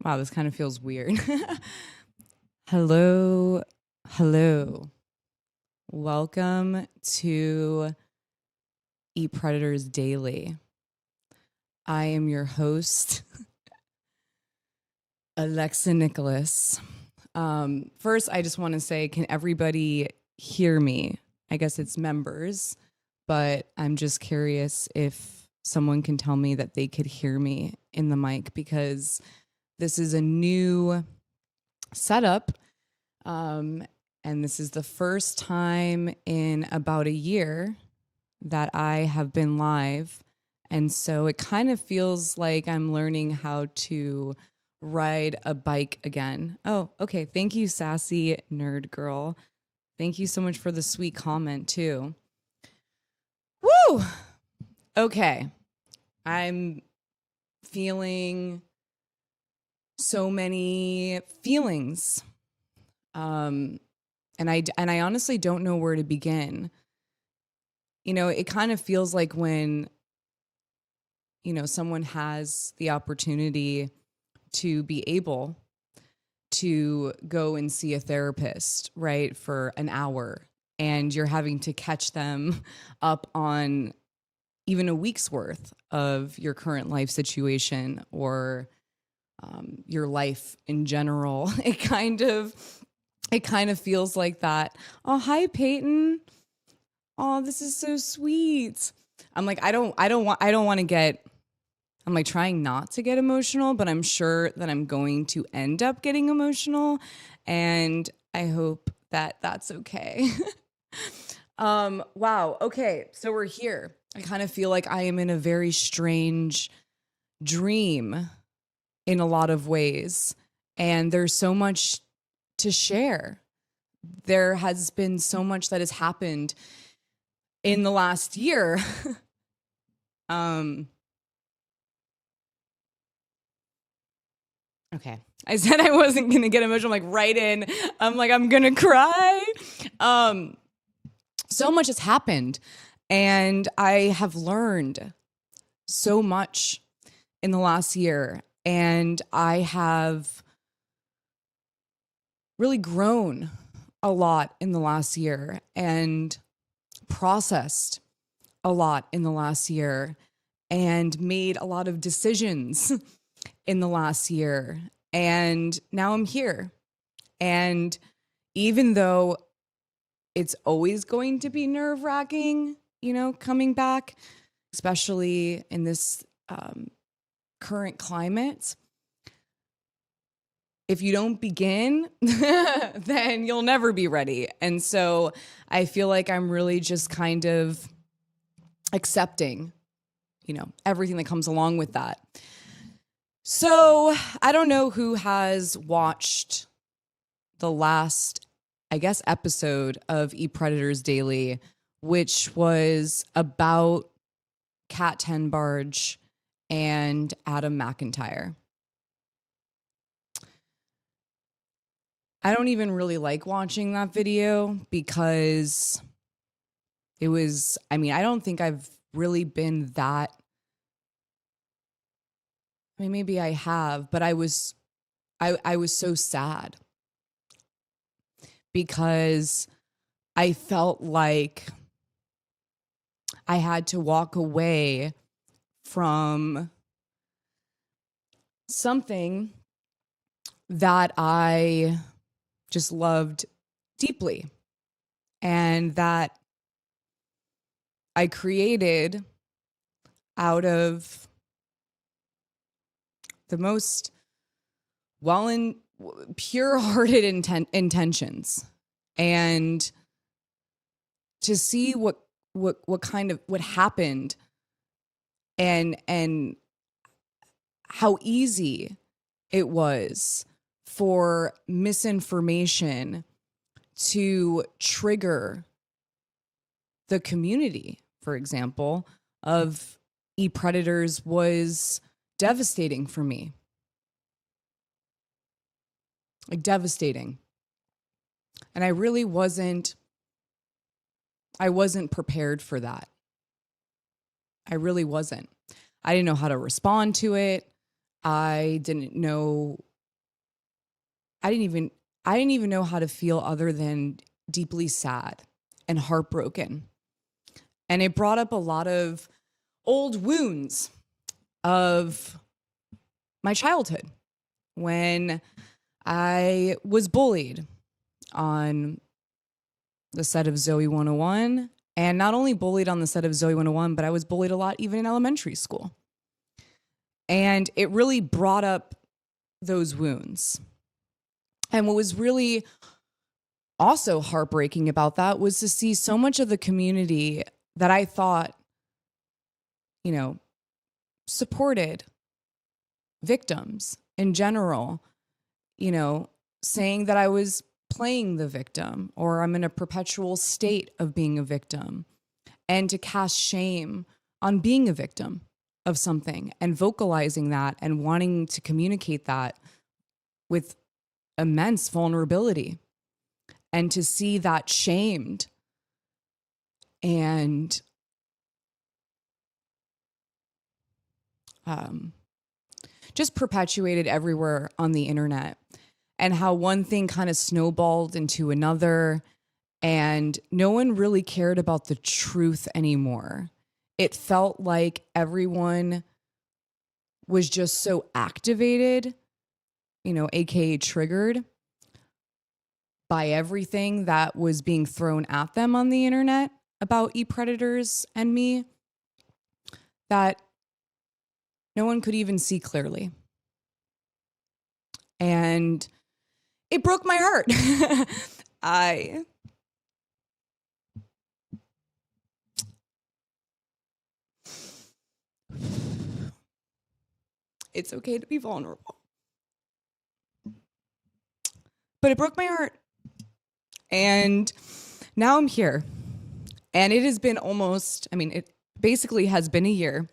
Wow, this kind of feels weird. Hello, hello. Welcome to Eat Predators Daily. I am your host, Alexa Nikolas. First, I just want to say, can everybody hear me? I guess it's members, but I'm just curious if someone can tell me that they could hear me in the mic, because this is a new setup, and this is the first time in about a year that I have been live, and so it kind of feels like I'm learning how to ride a bike again. Oh, okay. Thank you, sassy nerd girl. Thank you so much for the sweet comment too. Woo! Okay. I'm feeling so many feelings. And I honestly don't know where to begin. You know, it kind of feels like when, you know, someone has the opportunity to be able to go and see a therapist, right, for an hour, and you're having to catch them up on even a week's worth of your current life situation or your life in general. It kind of feels like that. Oh, hi, Peyton. Oh, this is so sweet. I'm like, I don't want to get, I'm like trying not to get emotional, but I'm sure that I'm going to end up getting emotional, and I hope that that's okay. Wow. Okay. So we're here. I kind of feel like I am in a very strange dream in a lot of ways, and there's so much to share. There has been so much that has happened in the last year. Okay. I said I wasn't going to get emotional, like right in. I'm like, I'm going to cry. So much has happened, and I have learned so much in the last year, and I have really grown a lot in the last year and processed a lot in the last year and made a lot of decisions in the last year. And now I'm here. And even though it's always going to be nerve-wracking, you know, coming back, especially in this current climate, if you don't begin, then you'll never be ready. And so I feel like I'm really just kind of accepting, you know, everything that comes along with that. So I don't know who has watched the last, I guess, episode of Eat Predators Daily, which was about Kat Tenbarge and Adam McIntyre. I don't even really like watching that video because it was, I mean, I don't think I've really been that, I mean, maybe I have, but I was so sad because I felt like I had to walk away from something that I just loved deeply and that I created out of the most pure-hearted intentions, and to see what happened and how easy it was for misinformation to trigger the community, for example, of e-predators was devastating for me. Like, devastating. And I really wasn't prepared for that. I really wasn't. I didn't know how to respond to it. I didn't know I didn't even know how to feel other than deeply sad and heartbroken. And it brought up a lot of old wounds of my childhood when I was bullied on the set of Zoe 101. And not only bullied on the set of Zoe 101, but I was bullied a lot even in elementary school. And it really brought up those wounds. And what was really also heartbreaking about that was to see so much of the community that I thought, you know, supported victims in general, you know, saying that I was playing the victim or I'm in a perpetual state of being a victim, and to cast shame on being a victim of something and vocalizing that and wanting to communicate that with immense vulnerability, and to see that shamed and just perpetuated everywhere on the internet, and how one thing kind of snowballed into another, and no one really cared about the truth anymore. It felt like everyone was just so activated, you know, AKA triggered by everything that was being thrown at them on the internet about e-predators and me, that no one could even see clearly. And it broke my heart. It's okay to be vulnerable. But it broke my heart. And now I'm here. And it has been almost, I mean, it basically has been a year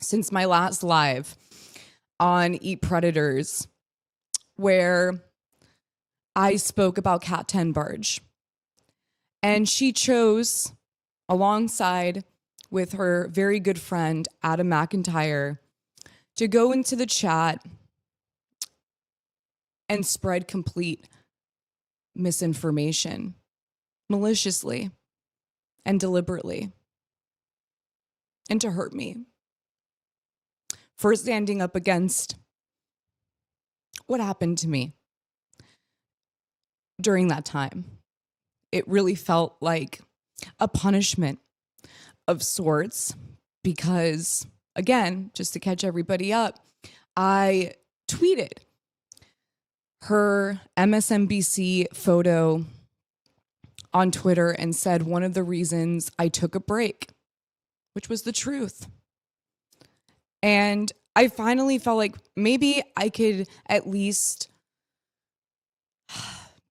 since my last live on Eat Predators, where I spoke about Kat Tenbarge. And she chose, alongside with her very good friend, Adam McIntyre, to go into the chat and spread complete misinformation, maliciously and deliberately, and to hurt me for standing up against what happened to me during that time. It really felt like a punishment of sorts because, again, just to catch everybody up, I tweeted her MSNBC photo on Twitter and said one of the reasons I took a break, which was the truth. And I finally felt like maybe I could at least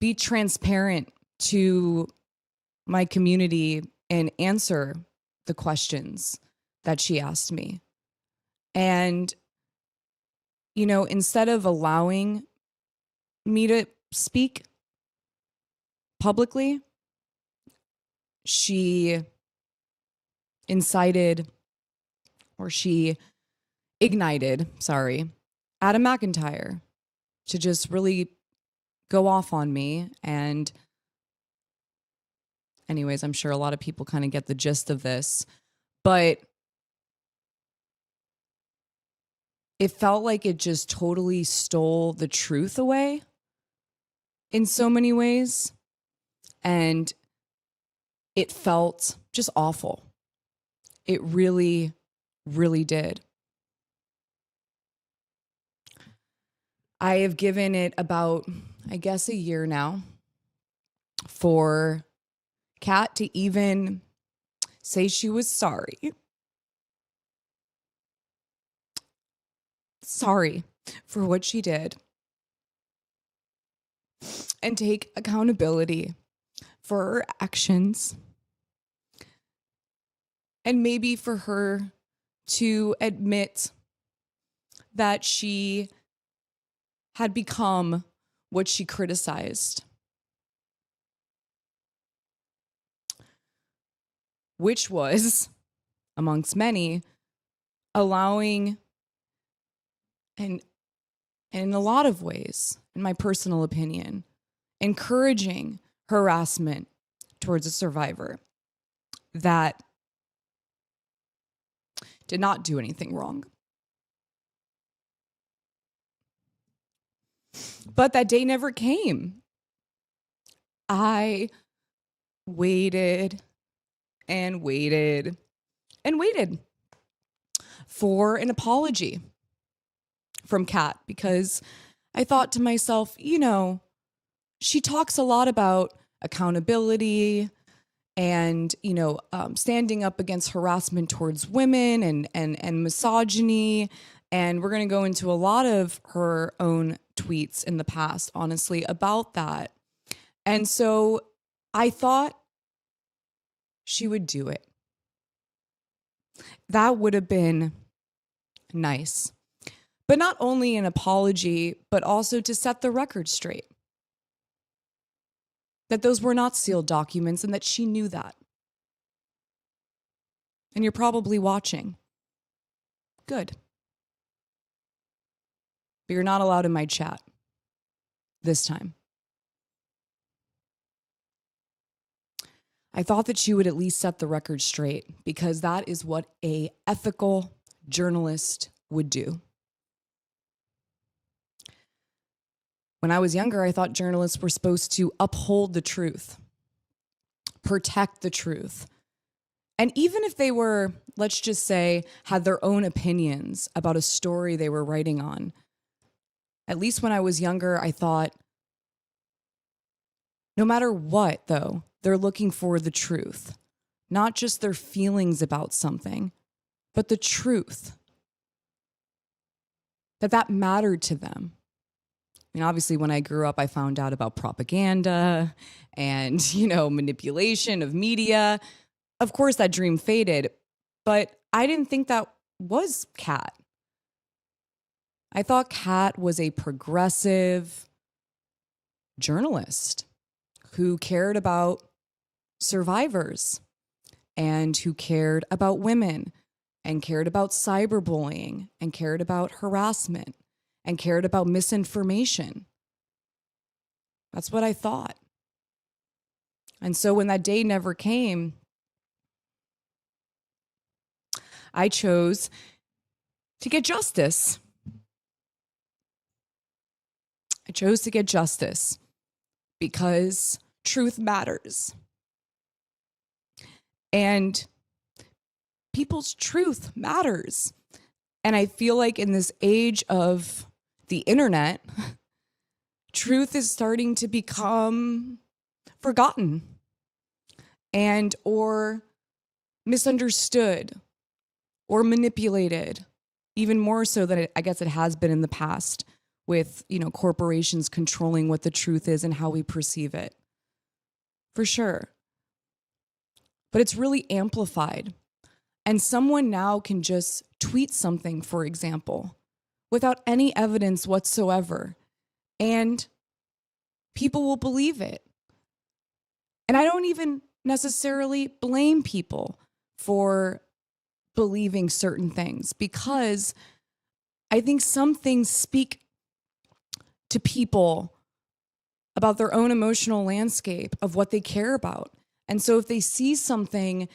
be transparent to my community and answer the questions that she asked me. And, you know, instead of allowing me to speak publicly, she incited, or she ignited, Adam McIntyre to just really go off on me. And anyways, I'm sure a lot of people kind of get the gist of this, but it felt like it just totally stole the truth away in so many ways. And it felt just awful. It really, really did. I have given it about, I guess, a year now for Kat to even say she was sorry. Sorry for what she did. And take accountability for her actions. And maybe for her to admit that she had become what she criticized, which was, amongst many, allowing and and in a lot of ways, in my personal opinion, encouraging harassment towards a survivor that did not do anything wrong. But that day never came. I waited and waited and waited for an apology from Kat, because I thought to myself, you know, she talks a lot about accountability and, you know, standing up against harassment towards women and misogyny. And we're going to go into a lot of her own tweets in the past, honestly, about that. And so I thought she would do it. That would have been nice. But not only an apology, but also to set the record straight. That those were not sealed documents and that she knew that. And you're probably watching. Good. But you're not allowed in my chat this time. I thought that she would at least set the record straight, because that is what an ethical journalist would do. When I was younger, I thought journalists were supposed to uphold the truth, protect the truth. And even if they were, let's just say, had their own opinions about a story they were writing on, at least when I was younger, I thought, no matter what, though, they're looking for the truth, not just their feelings about something, but the truth, that mattered to them. I mean, obviously, when I grew up, I found out about propaganda and, you know, manipulation of media. Of course, that dream faded, but I didn't think that was Kat. I thought Kat was a progressive journalist who cared about survivors and who cared about women and cared about cyberbullying and cared about harassment and cared about misinformation. That's what I thought. And so when that day never came, I chose to get justice. I chose to get justice because truth matters. And people's truth matters. And I feel like in this age of the internet, truth is starting to become forgotten and or misunderstood or manipulated, even more so than I guess it has been in the past with, you know, corporations controlling what the truth is and how we perceive it. For sure. But it's really amplified. And someone now can just tweet something, for example, without any evidence whatsoever, and people will believe it. And I don't even necessarily blame people for believing certain things, because I think some things speak to people about their own emotional landscape of what they care about. And so if they see something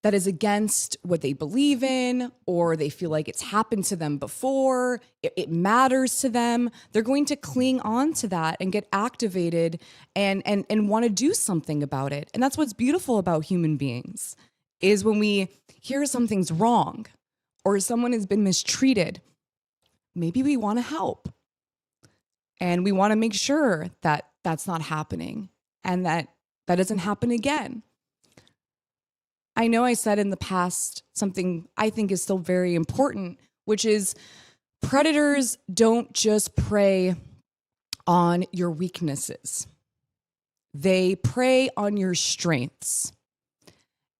that is against what they believe in, or they feel like it's happened to them before, it matters to them, they're going to cling on to that and get activated and want to do something about it. And that's what's beautiful about human beings, is when we hear something's wrong or someone has been mistreated, maybe we want to help. And we want to make sure that that's not happening and that doesn't happen again. I know I said in the past something I think is still very important, which is predators don't just prey on your weaknesses. They prey on your strengths.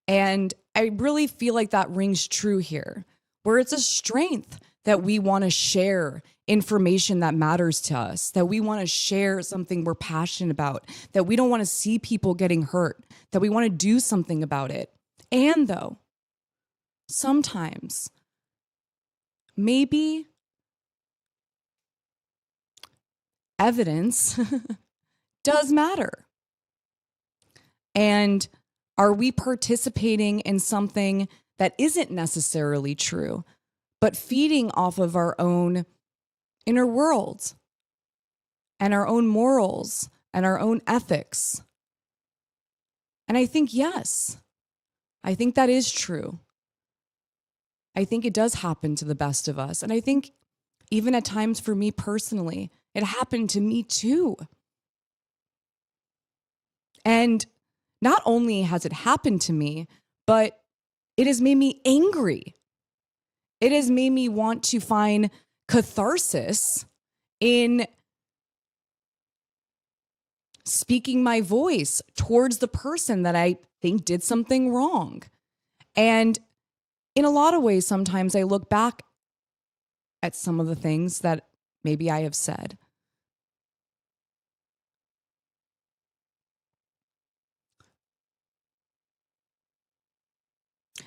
And I really feel like that rings true here, where it's a strength that we want to share information that matters to us, that we want to share something we're passionate about, that we don't want to see people getting hurt, that we want to do something about it. And though, sometimes, maybe evidence does matter. And are we participating in something that isn't necessarily true, but feeding off of our own inner world and our own morals and our own ethics? And I think, yes, I think that is true. I think it does happen to the best of us. And I think even at times for me personally, it happened to me too. And not only has it happened to me, but it has made me angry. It has made me want to find catharsis in speaking my voice towards the person that I think did something wrong. And in a lot of ways, sometimes I look back at some of the things that maybe I have said.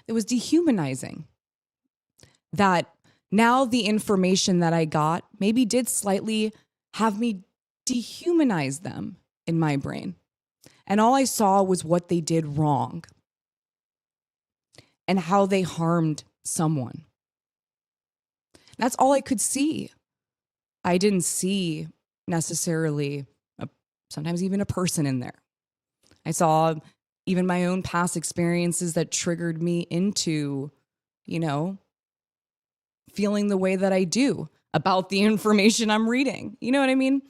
It was dehumanizing. That now the information that I got maybe did slightly have me dehumanize them in my brain. And all I saw was what they did wrong and how they harmed someone. That's all I could see. I didn't see necessarily sometimes even a person in there. I saw even my own past experiences that triggered me into, feeling the way that I do about the information I'm reading. You know what I mean?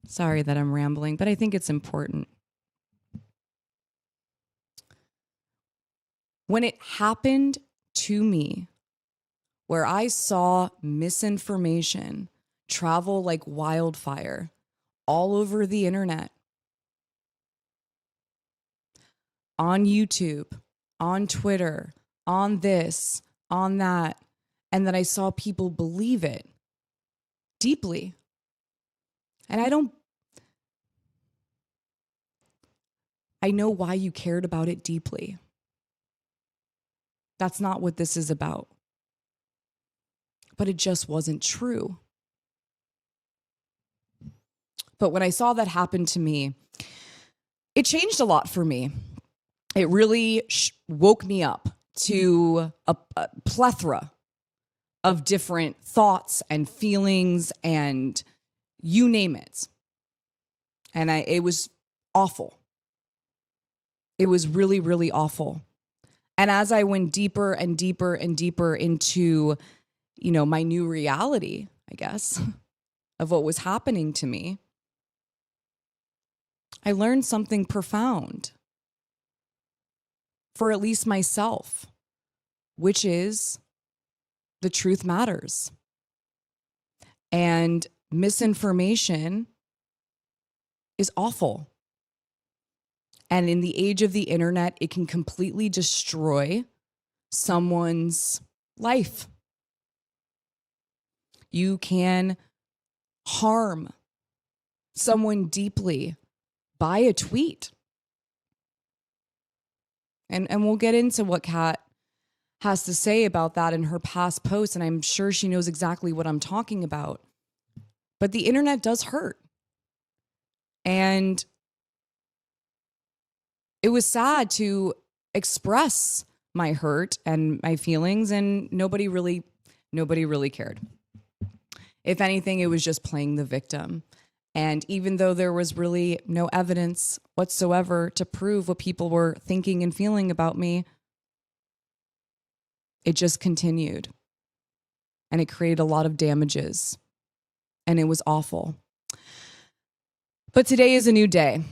Sorry that I'm rambling, but I think it's important. When it happened to me, where I saw misinformation travel like wildfire all over the internet, on YouTube, on Twitter, on this, on that, and that I saw people believe it deeply. And I know why you cared about it deeply. That's not what this is about. But it just wasn't true. But when I saw that happen to me, it changed a lot for me. It really woke me up to a plethora of different thoughts and feelings and you name it. And it was awful. It was really, really awful. And as I went deeper and deeper and deeper into, my new reality, I guess, of what was happening to me, I learned something profound for at least myself, which is the truth matters. And misinformation is awful. And in the age of the internet, it can completely destroy someone's life. You can harm someone deeply by a tweet. And we'll get into what Kat has to say about that in her past posts, and I'm sure she knows exactly what I'm talking about. But the internet does hurt. And it was sad to express my hurt and my feelings, and nobody really cared. If anything, it was just playing the victim. And even though there was really no evidence whatsoever to prove what people were thinking and feeling about me, it just continued. And it created a lot of damages. And it was awful. But today is a new day.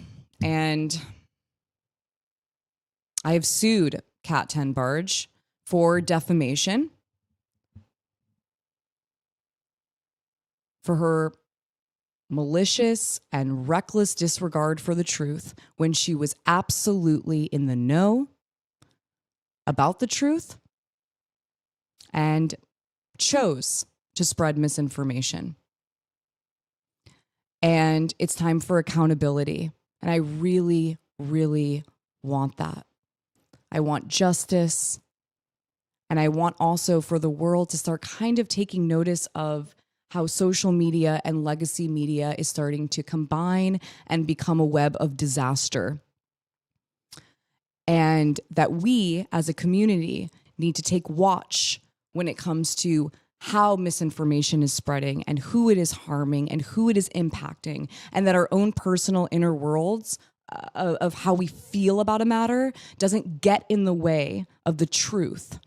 And I have sued Kat Tenbarge for defamation, for her malicious and reckless disregard for the truth when she was absolutely in the know about the truth and chose to spread misinformation. And it's time for accountability. And I really, really want that. I want justice. And I want also for the world to start kind of taking notice of how social media and legacy media is starting to combine and become a web of disaster. And that we as a community need to take watch when it comes to how misinformation is spreading and who it is harming and who it is impacting, and that our own personal inner worlds of how we feel about a matter doesn't get in the way of the truth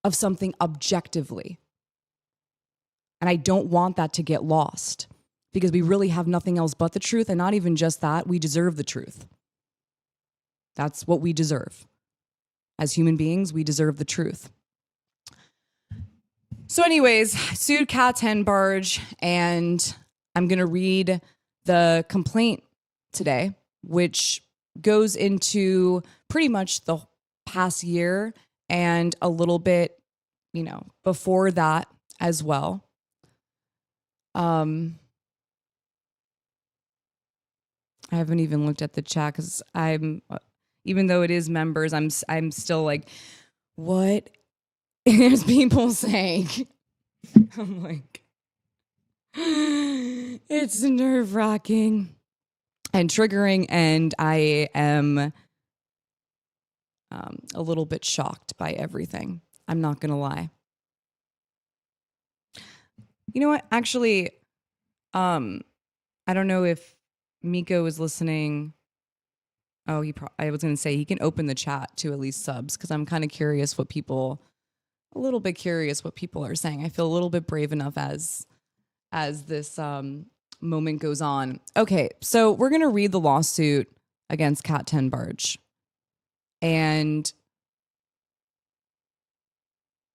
of something objectively. And I don't want that to get lost, because we really have nothing else but the truth. And not even just that, we deserve the truth. That's what we deserve. As human beings, we deserve the truth. So anyways, sued Tenbarge, and I'm going to read the complaint today, which goes into pretty much the past year and a little bit, before that as well. I haven't even looked at the chat because even though it is members, I'm still like, what is people saying? I'm like, it's nerve-wracking and triggering, and I am a little bit shocked by everything. I'm not gonna lie. You know what? Actually, I don't know if Miko is listening. Oh, I was going to say he can open the chat to at least subs, because I'm kind of curious a little bit curious what people are saying. I feel a little bit brave enough as this moment goes on. Okay, so we're going to read the lawsuit against Tenbarge. And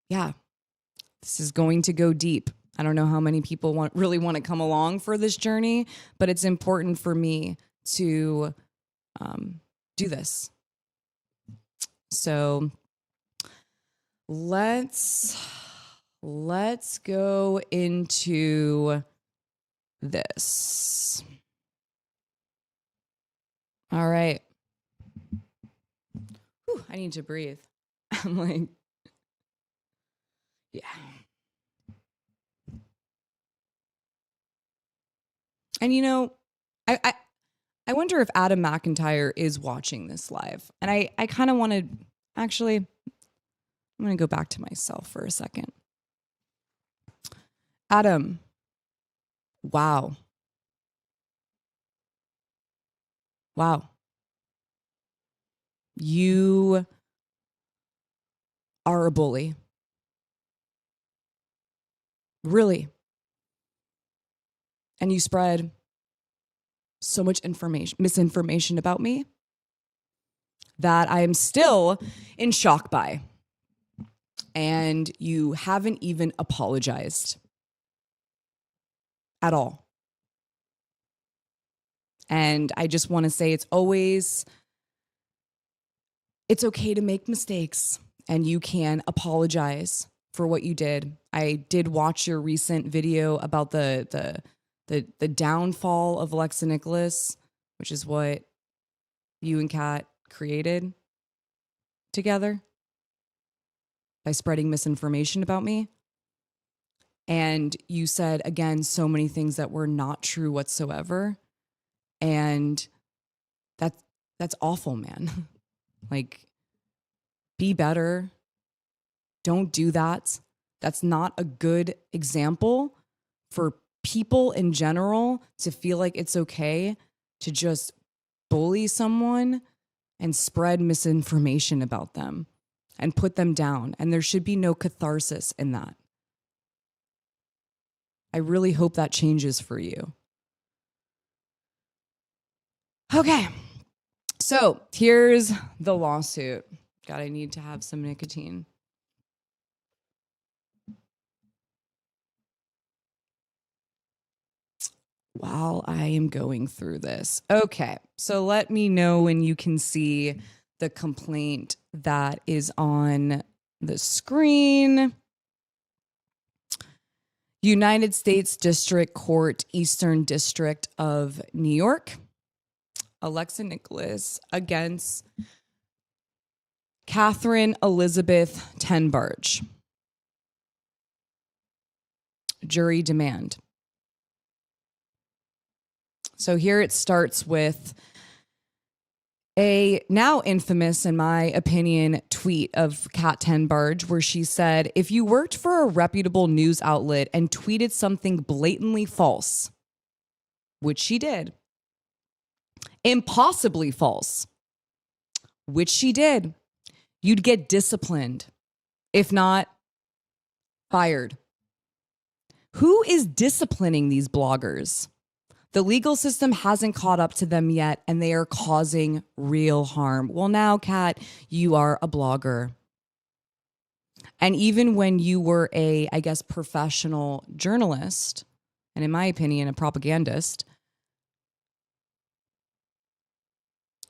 yeah, this is going to go deep. I don't know how many people really want to come along for this journey, but it's important for me to do this. So let's go into this. All right. Whew, I need to breathe. I'm like, yeah. And I wonder if Adam McIntyre is watching this live. And I kind of want to, actually, I'm going to go back to myself for a second. Adam, wow. Wow. You are a bully. Really. And you spread so much misinformation about me that I am still in shock by. And you haven't even apologized at all. And I just want to say it's okay to make mistakes, and you can apologize for what you did. I did watch your recent video about the downfall of Alexa Nikolas, which is what you and Kat created together by spreading misinformation about me. And you said, again, so many things that were not true whatsoever. And that's awful, man. Like, be better. Don't do that. That's not a good example for people in general to feel like it's okay to just bully someone and spread misinformation about them and put them down. And there should be no catharsis in that. I really hope that changes for you. Okay. So here's the lawsuit. God, I need to have some nicotine. While I am going through this. Okay, so let me know when you can see the complaint that is on the screen. United States District Court, Eastern District of New York. Alexa Nikolas against Catherine Elizabeth Tenbarge. jury demand. So here it starts with a now infamous, in my opinion, tweet of Kat Tenbarge, where she said, if you worked for a reputable news outlet and tweeted something blatantly false, which she did, impossibly false, which she did, you'd get disciplined, if not fired. Who is disciplining these bloggers? The legal system hasn't caught up to them yet, and they are causing real harm. Well, now, Kat, you are a blogger. And even when you were a, I guess, professional journalist, and in my opinion, a propagandist,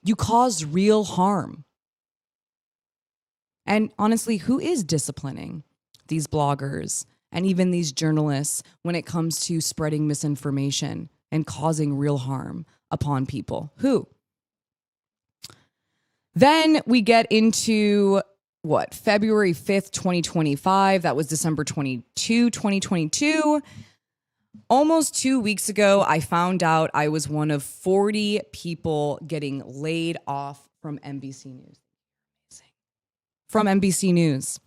you caused real harm. And honestly, who is disciplining these bloggers and even these journalists when it comes to spreading misinformation and causing real harm upon people? Who? Then we get into what? February 5th, 2025. That was December 22, 2022. Almost 2 weeks ago, I found out I was one of 40 people getting laid off from NBC News. From NBC News.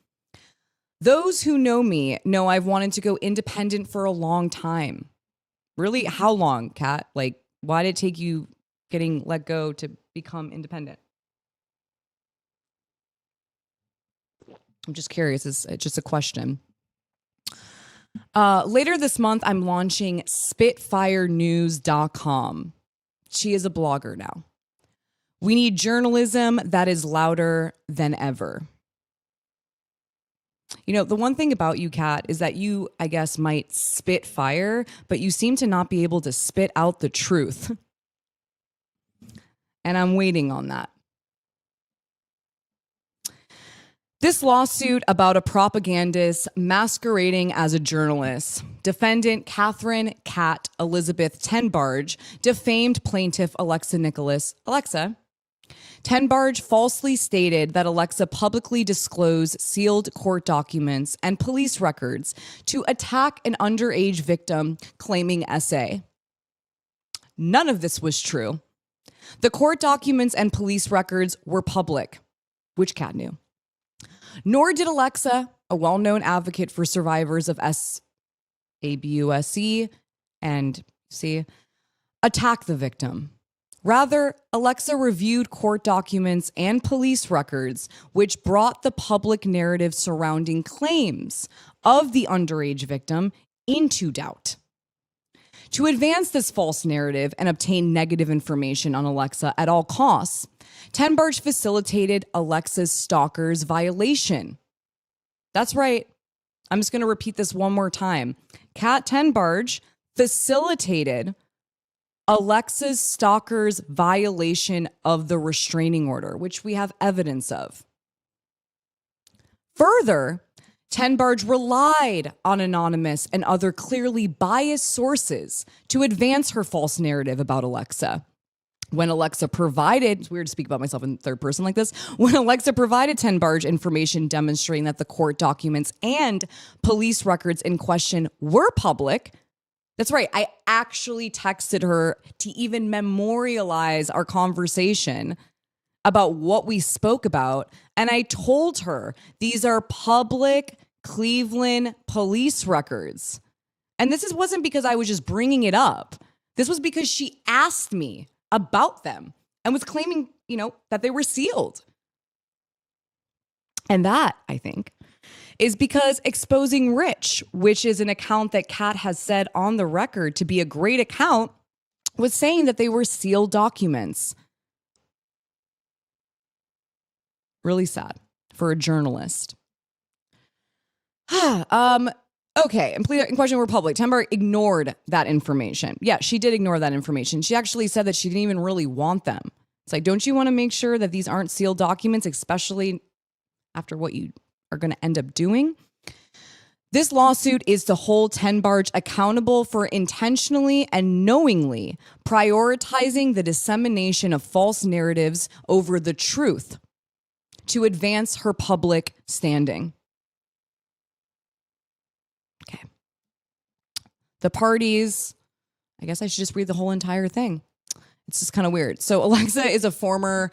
Those who know me know I've wanted to go independent for a long time. Really? How long, Kat? Like, why did it take you getting let go to become independent? I'm just curious. It's just a question. Later this month, I'm launching SpitfireNews.com. She is a blogger now. We need journalism that is louder than ever. You know, the one thing about you, Kat, is that you, I guess, might spit fire, but you seem to not be able to spit out the truth. And I'm waiting on that. This lawsuit about a propagandist masquerading as a journalist. Defendant Catherine Kat Elizabeth Tenbarge defamed plaintiff Alexa Nikolas. Alexa. Tenbarge falsely stated that Alexa publicly disclosed sealed court documents and police records to attack an underage victim claiming SA. None of this was true. The court documents and police records were public, which Kat knew. Nor did Alexa, a well-known advocate for survivors of SABUSE and C, attack the victim. Rather, Alexa reviewed court documents and police records, which brought the public narrative surrounding claims of the underage victim into doubt. To advance this false narrative and obtain negative information on Alexa at all costs, Tenbarge facilitated Alexa's stalker's violation. That's right. I'm just going to repeat this one more time. Kat Tenbarge facilitated Alexa's stalker's violation of the restraining order, which we have evidence of. Further, Tenbarge relied on anonymous and other clearly biased sources to advance her false narrative about Alexa. When Alexa provided, it's weird to speak about myself in third person like this, when Alexa provided Tenbarge information demonstrating that the court documents and police records in question were public. That's right, I actually texted her to even memorialize our conversation about what we spoke about. And I told her these are public Cleveland police records. And this wasn't because I was just bringing it up. This was because she asked me about them and was claiming, that they were sealed. And that, I think, is because Exposing Rich, which is an account that Kat has said on the record to be a great account, was saying that they were sealed documents. Really sad for a journalist. Okay, in question were public. Tenbarge ignored that information. Yeah, she did ignore that information. She actually said that she didn't even really want them. It's like, don't you want to make sure that these aren't sealed documents, especially after what you are going to end up doing? This lawsuit is to hold Tenbarge accountable for intentionally and knowingly prioritizing the dissemination of false narratives over the truth to advance her public standing. Okay. the parties. I guess I should just read the whole entire thing. It's just kind of weird. So Alexa is a former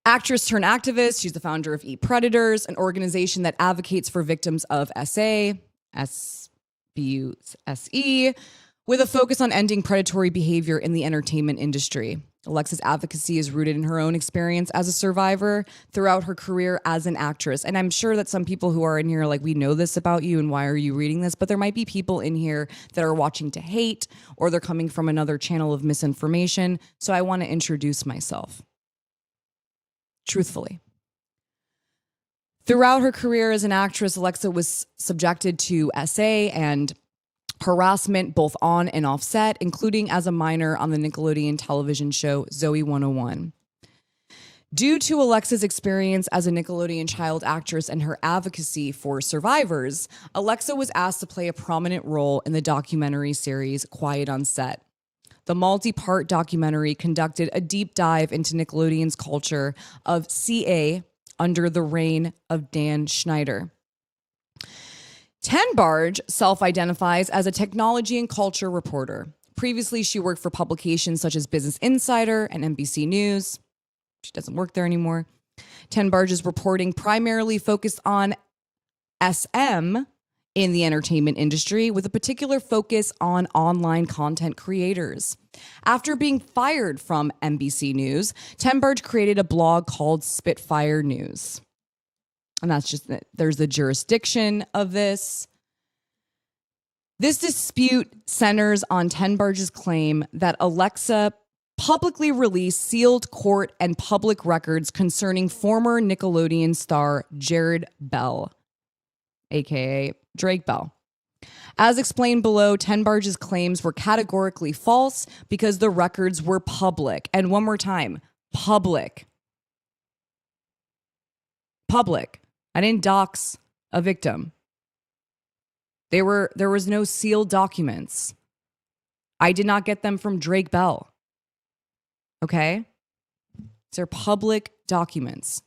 actress turned activist. She's the founder of Eat Predators, an organization that advocates for victims of SBUSE, with a focus on ending predatory behavior in the entertainment industry. Alexa's advocacy is rooted in her own experience as a survivor throughout her career as an actress. And I'm sure that some people who are in here are like, we know this about you and why are you reading this? But there might be people in here that are watching to hate, or they're coming from another channel of misinformation. So I want to introduce myself truthfully. Throughout her career as an actress, Alexa was subjected to SA and harassment both on and off set, including as a minor on the Nickelodeon television show Zoe 101. Due to Alexa's experience as a Nickelodeon child actress and her advocacy for survivors, Alexa was asked to play a prominent role in the documentary series Quiet on Set. The multi-part documentary conducted a deep dive into Nickelodeon's culture of CA under the reign of Dan Schneider. Tenbarge self-identifies as a technology and culture reporter. Previously, she worked for publications such as Business Insider and NBC News. She doesn't work there anymore. Tenbarge's reporting primarily focused on SM in the entertainment industry, with a particular focus on online content creators. After being fired from NBC News, Tenbarge created a blog called Spitfire News. And that's just, there's the jurisdiction of this. This dispute centers on Tenbarge's claim that Alexa publicly released sealed court and public records concerning former Nickelodeon star Jared Bell, aka Drake Bell. As explained below, Tenbarge's claims were categorically false because the records were public. And one more time, public. Public. I didn't dox a victim. There was no sealed documents. I did not get them from Drake Bell. Okay? These are public documents.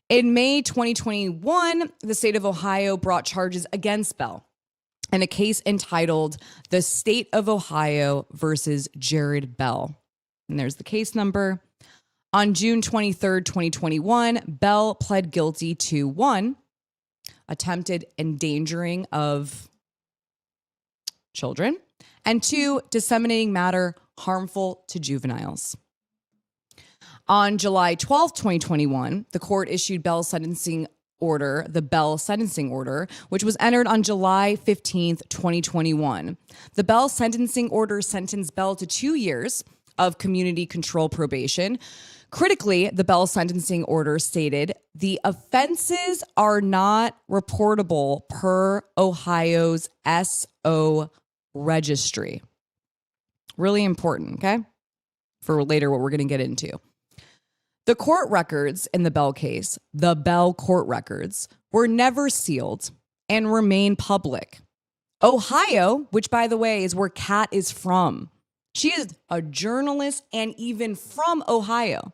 In May 2021, the state of Ohio brought charges against Bell in a case entitled The State of Ohio versus Jared Bell. And there's the case number. On June 23rd, 2021, Bell pled guilty to 1, attempted endangering of children, and 2, disseminating matter harmful to juveniles. On July 12th, 2021, the court issued Bell's sentencing order, the Bell sentencing order, which was entered on July 15th, 2021. The Bell sentencing order sentenced Bell to 2 years of community control probation. Critically, the Bell sentencing order stated the offenses are not reportable per Ohio's SO registry. Really important, okay? For later, what we're going to get into. The court records in the Bell case, the Bell court records, were never sealed and remain public. Ohio, which by the way is where Kat is from. She is a journalist and even from Ohio.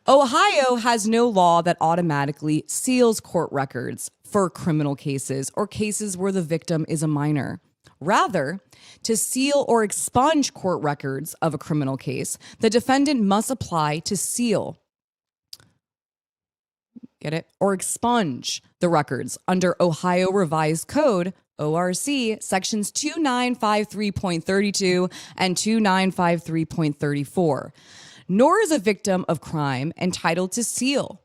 Ohio has no law that automatically seals court records for criminal cases or cases where the victim is a minor. Rather, to seal or expunge court records of a criminal case, the defendant must apply to seal, get it, or expunge the records under Ohio Revised Code, ORC, sections 2953.32 and 2953.34. Nor is a victim of crime entitled to seal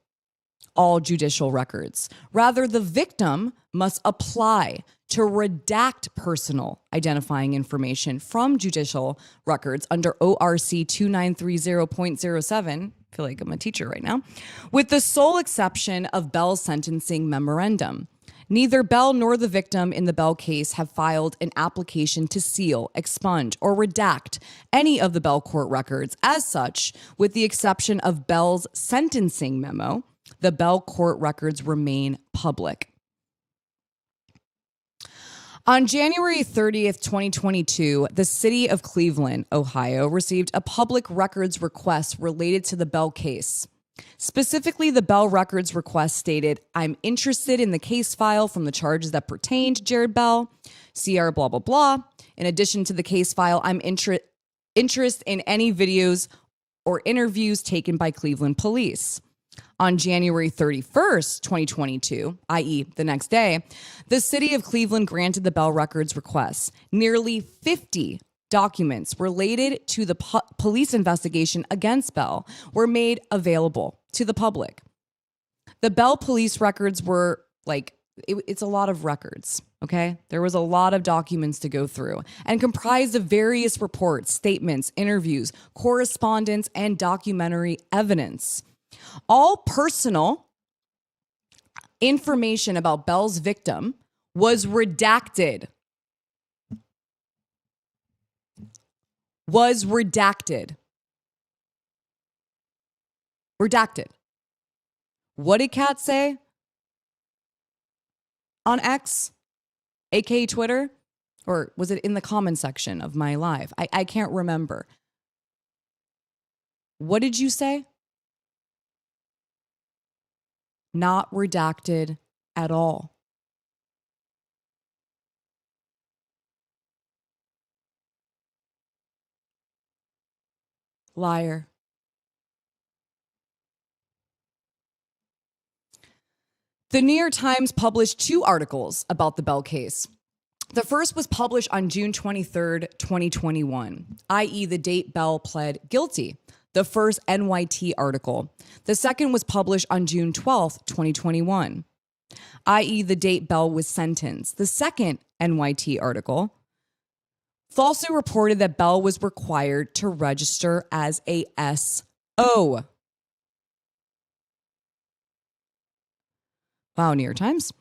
all judicial records. Rather, the victim must apply to redact personal identifying information from judicial records under ORC 2930.07. I feel like I'm a teacher right now. With the sole exception of Bell's sentencing memorandum. Neither Bell nor the victim in the Bell case have filed an application to seal, expunge, or redact any of the Bell court records. As such, with the exception of Bell's sentencing memo, the Bell court records remain public. On January 30th, 2022, the city of Cleveland, Ohio, received a public records request related to the Bell case. Specifically, the Bell Records request stated, I'm interested in the case file from the charges that pertain to Jared Bell, Sierra blah, blah, blah. In addition to the case file, I'm interested in any videos or interviews taken by Cleveland police. On January 31st, 2022, i.e. the next day, the city of Cleveland granted the Bell Records request. Nearly 50 documents related to the police investigation against Bell were made available to the public. The Bell police records were it's a lot of records, okay? There was a lot of documents to go through and comprised of various reports, statements, interviews, correspondence, and documentary evidence. All personal information about Bell's victim was redacted. Redacted. What did Kat say on X, aka Twitter? Or was it in the comment section of my live? I can't remember. What did you say? Not redacted at all. Liar. The New York Times published 2 articles about the Bell case. The first was published on June 23rd, 2021, i.e. the date Bell pled guilty, the first NYT article. The second was published on June 12th, 2021, i.e. the date Bell was sentenced. The second NYT article falsely reported that Bell was required to register as a SO. Wow, New York Times.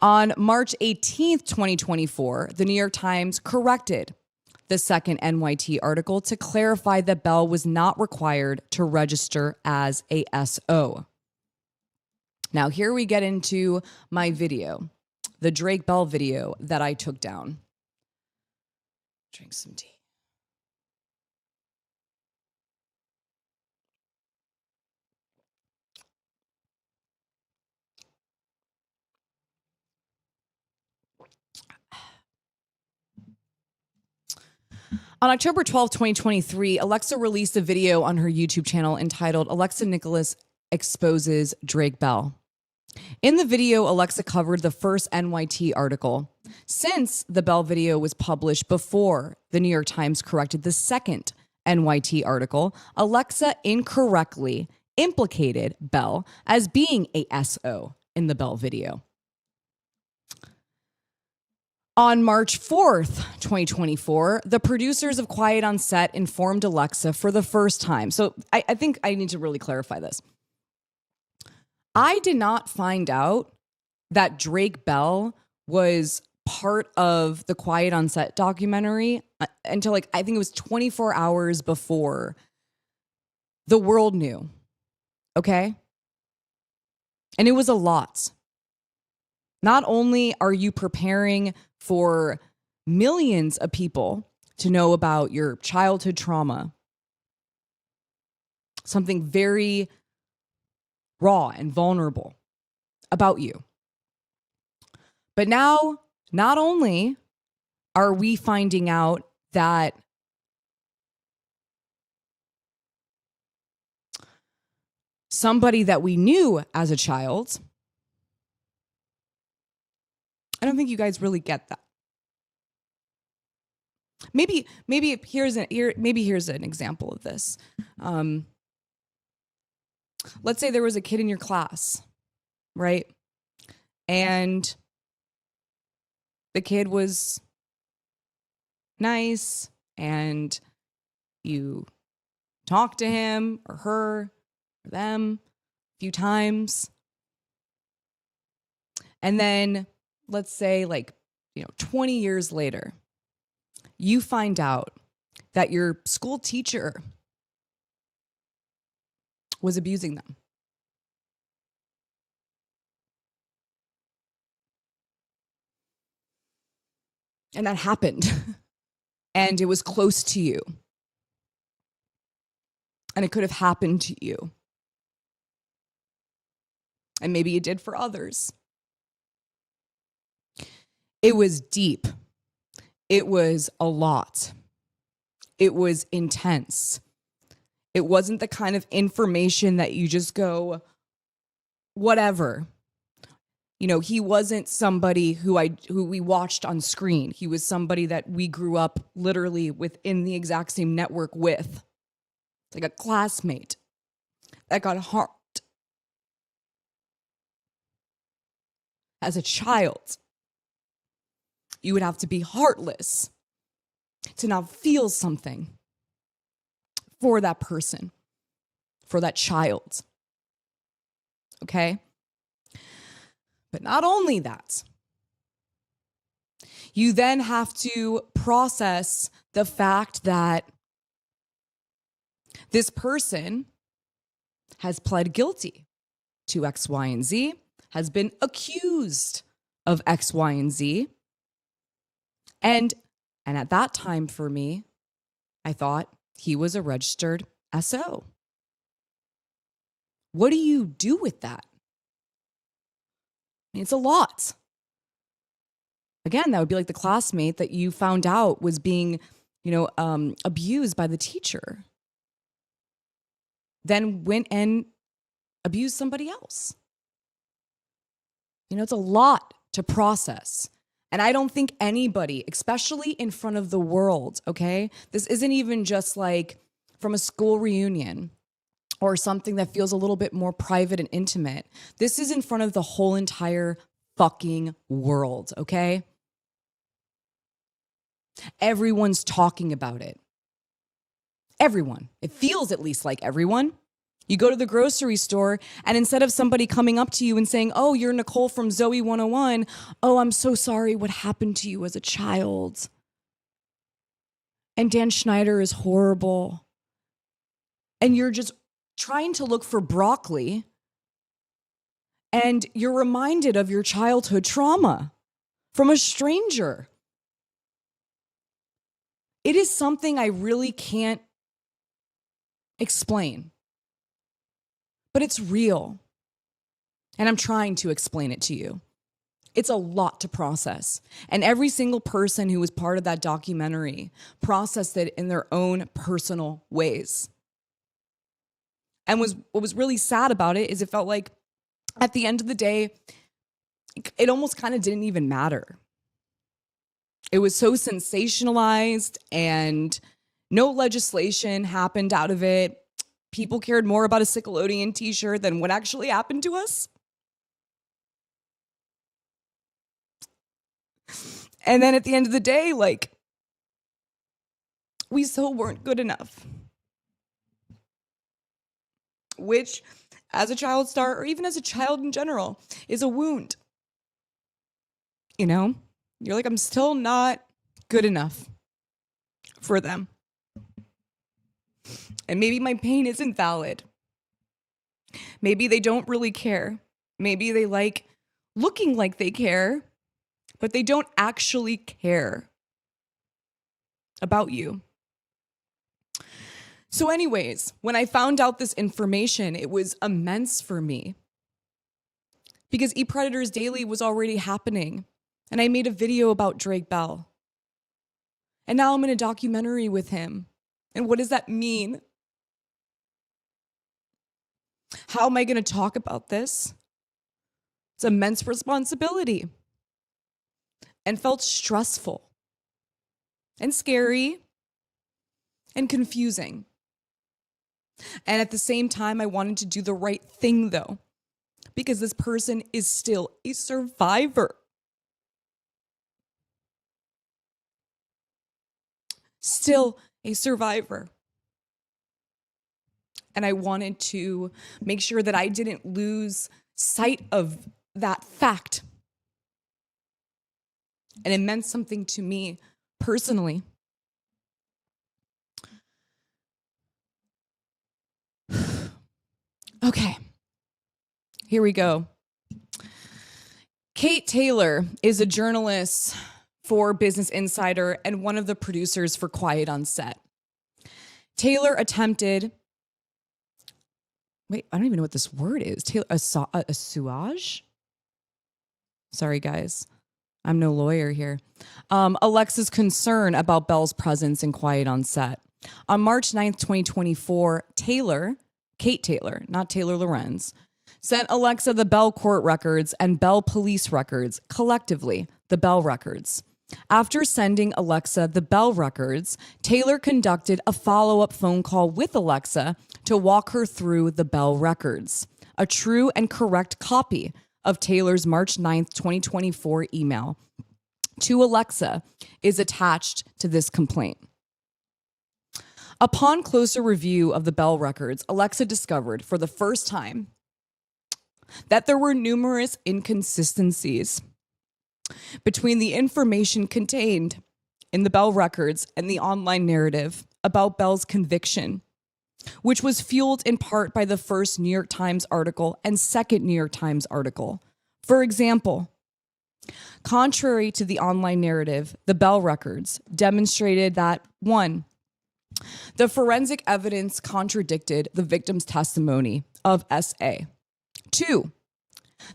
On March 18th, 2024, the New York Times corrected the second NYT article to clarify that Bell was not required to register as a SO. Now, here we get into my video, the Drake Bell video that I took down. Drink some tea. On October 12, 2023, Alexa released a video on her YouTube channel entitled Alexa Nikolas Exposes Drake Bell. In the video, Alexa covered the first NYT article. Since the Bell video was published before the New York Times corrected the second NYT article, Alexa incorrectly implicated Bell as being a SO in the Bell video. On March 4th, 2024, the producers of Quiet on Set informed Alexa for the first time. So I think I need to really clarify this. I did not find out that Drake Bell was part of the Quiet on Set documentary until I think it was 24 hours before the world knew. Okay? And it was a lot. Not only are you preparing for millions of people to know about your childhood trauma, something very raw and vulnerable about you. But now, not only are we finding out that somebody that we knew as a child, I don't think you guys really get that. Maybe here's an example of this. Let's say there was a kid in your class, right? And the kid was nice and you talked to him or her or them a few times. And then let's say 20 years later, you find out that your school teacher was abusing them. And that happened. And it was close to you. And it could have happened to you. And maybe you did for others. It was deep. It was a lot. It was intense. It wasn't the kind of information that you just go, whatever. You know, he wasn't somebody who we watched on screen. He was somebody that we grew up literally within the exact same network with. Like a classmate that got harmed as a child. You would have to be heartless to not feel something for that person, for that child. Okay? But not only that, you then have to process the fact that this person has pled guilty to X, Y, and Z, has been accused of X, Y, and Z. And at that time for me, I thought he was a registered SO. What do you do with that? I mean, it's a lot. Again, that would be like the classmate that you found out was being, abused by the teacher. Then went and abused somebody else. It's a lot to process. And I don't think anybody, especially in front of the world, okay? This isn't even just like from a school reunion or something that feels a little bit more private and intimate. This is in front of the whole entire fucking world, okay? Everyone's talking about it. Everyone. It feels at least like everyone. You go to the grocery store, and instead of somebody coming up to you and saying, oh, you're Nicole from Zoe 101. Oh, I'm so sorry what happened to you as a child. And Dan Schneider is horrible. And you're just trying to look for broccoli, and you're reminded of your childhood trauma from a stranger. It is something I really can't explain. But it's real. And I'm trying to explain it to you. It's a lot to process. And every single person who was part of that documentary processed it in their own personal ways. And what was really sad about it is it felt like at the end of the day, it almost kind of didn't even matter. It was so sensationalized and no legislation happened out of it. People cared more about a Nickelodeon t-shirt than what actually happened to us. And then at the end of the day, we still weren't good enough. Which, as a child star, or even as a child in general, is a wound. You're like, I'm still not good enough for them. And maybe my pain isn't valid. Maybe they don't really care. Maybe they like looking like they care, but they don't actually care about you. So anyways, when I found out this information, it was immense for me. Because ePredators Daily was already happening. And I made a video about Drake Bell. And now I'm in a documentary with him. And what does that mean? How am I going to talk about this? It's immense responsibility. And felt stressful. And scary. And confusing. And at the same time, I wanted to do the right thing, though. Because this person is still a survivor. Still a survivor. And I wanted to make sure that I didn't lose sight of that fact. And it meant something to me personally. Okay, here we go. Kate Taylor is a journalist for Business Insider and one of the producers for Quiet on Set. Taylor attempted, wait, I don't even know what this word is. Assuage? Sorry, guys. I'm no lawyer here. Alexa's concern about Belle's presence and quiet on set. On March 9th, 2024, Kate Taylor, not Taylor Lorenz, sent Alexa the Belle court records and Belle police records, collectively, the Belle records. After sending Alexa the Belle records, Taylor conducted a follow-up phone call with Alexa to walk her through the Belle records, a true and correct copy of Taylor's March 9th, 2024 email to Alexa is attached to this complaint. Upon closer review of the Belle records, Alexa discovered for the first time that there were numerous inconsistencies between the information contained in the Belle records and the online narrative about Belle's conviction, which was fueled in part by the first New York Times article and second New York Times article. For example, contrary to the online narrative, the Belle records demonstrated that, 1, the forensic evidence contradicted the victim's testimony of SA. 2,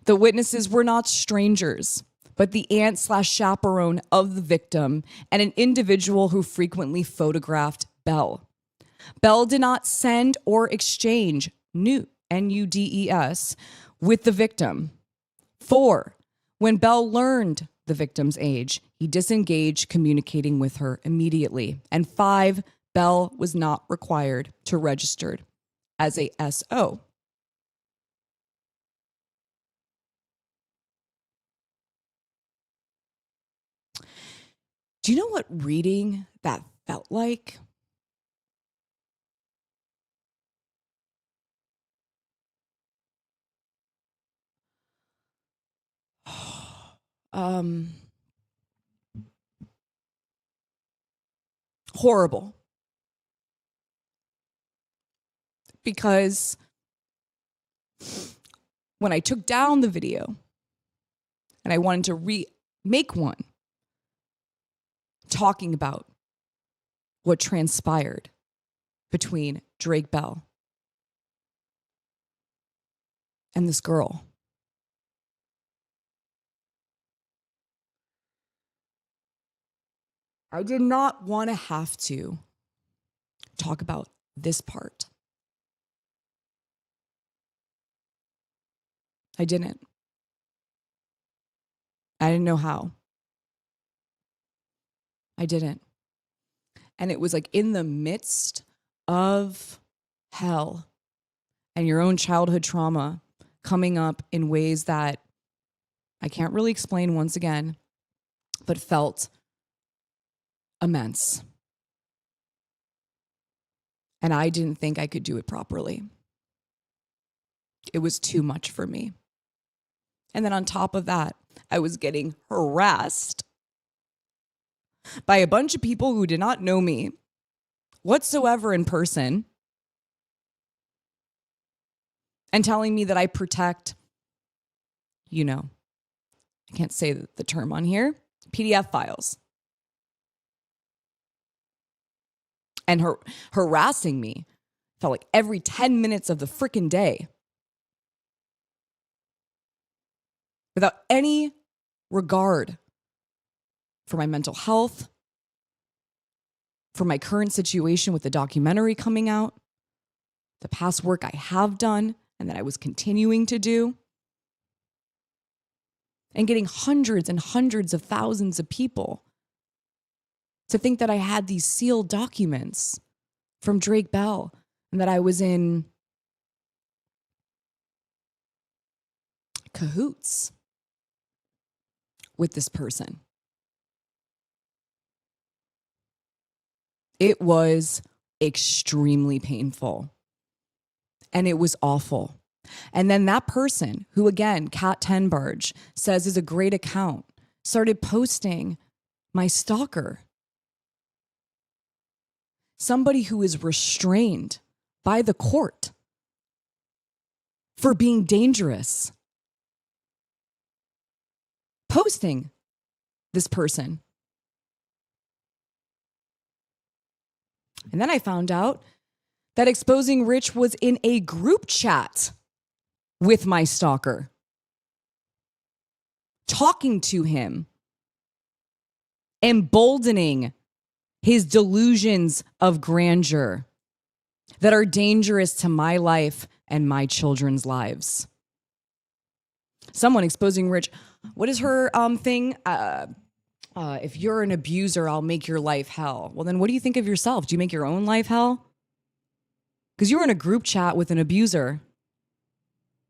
the witnesses were not strangers, but the aunt/chaperone of the victim and an individual who frequently photographed Belle. Belle did not send or exchange NUDES with the victim. 4, when Belle learned the victim's age, he disengaged communicating with her immediately. And 5, Belle was not required to register as a SO. Do you know what reading that felt like? Horrible. Because when I took down the video and I wanted to make one talking about what transpired between Drake Bell and this girl, I did not want to have to talk about this part. I didn't. I didn't know how. I didn't. And it was like in the midst of hell and your own childhood trauma coming up in ways that I can't really explain once again, but felt immense. And I didn't think I could do it properly. It was too much for me. And then on top of that, I was getting harassed by a bunch of people who did not know me whatsoever in person and telling me that I protect, I can't say the term on here, PDF files. And harassing me felt like every 10 minutes of the freaking day without any regard for my mental health, for my current situation with the documentary coming out, the past work I have done and that I was continuing to do, and getting hundreds and hundreds of thousands of people to think that I had these sealed documents from Drake Bell and that I was in cahoots with this person. It was extremely painful and it was awful. And then that person who, again, Kat Tenbarge says is a great account, started posting my stalker. Somebody who is restrained by the court for being dangerous. Posting this person. And then I found out that Exposing Rich was in a group chat with my stalker, talking to him, emboldening his delusions of grandeur that are dangerous to my life and my children's lives. Someone Exposing Rich, what is her thing? If you're an abuser, I'll make your life hell. Well, then what do you think of yourself? Do you make your own life hell? Because you're in a group chat with an abuser.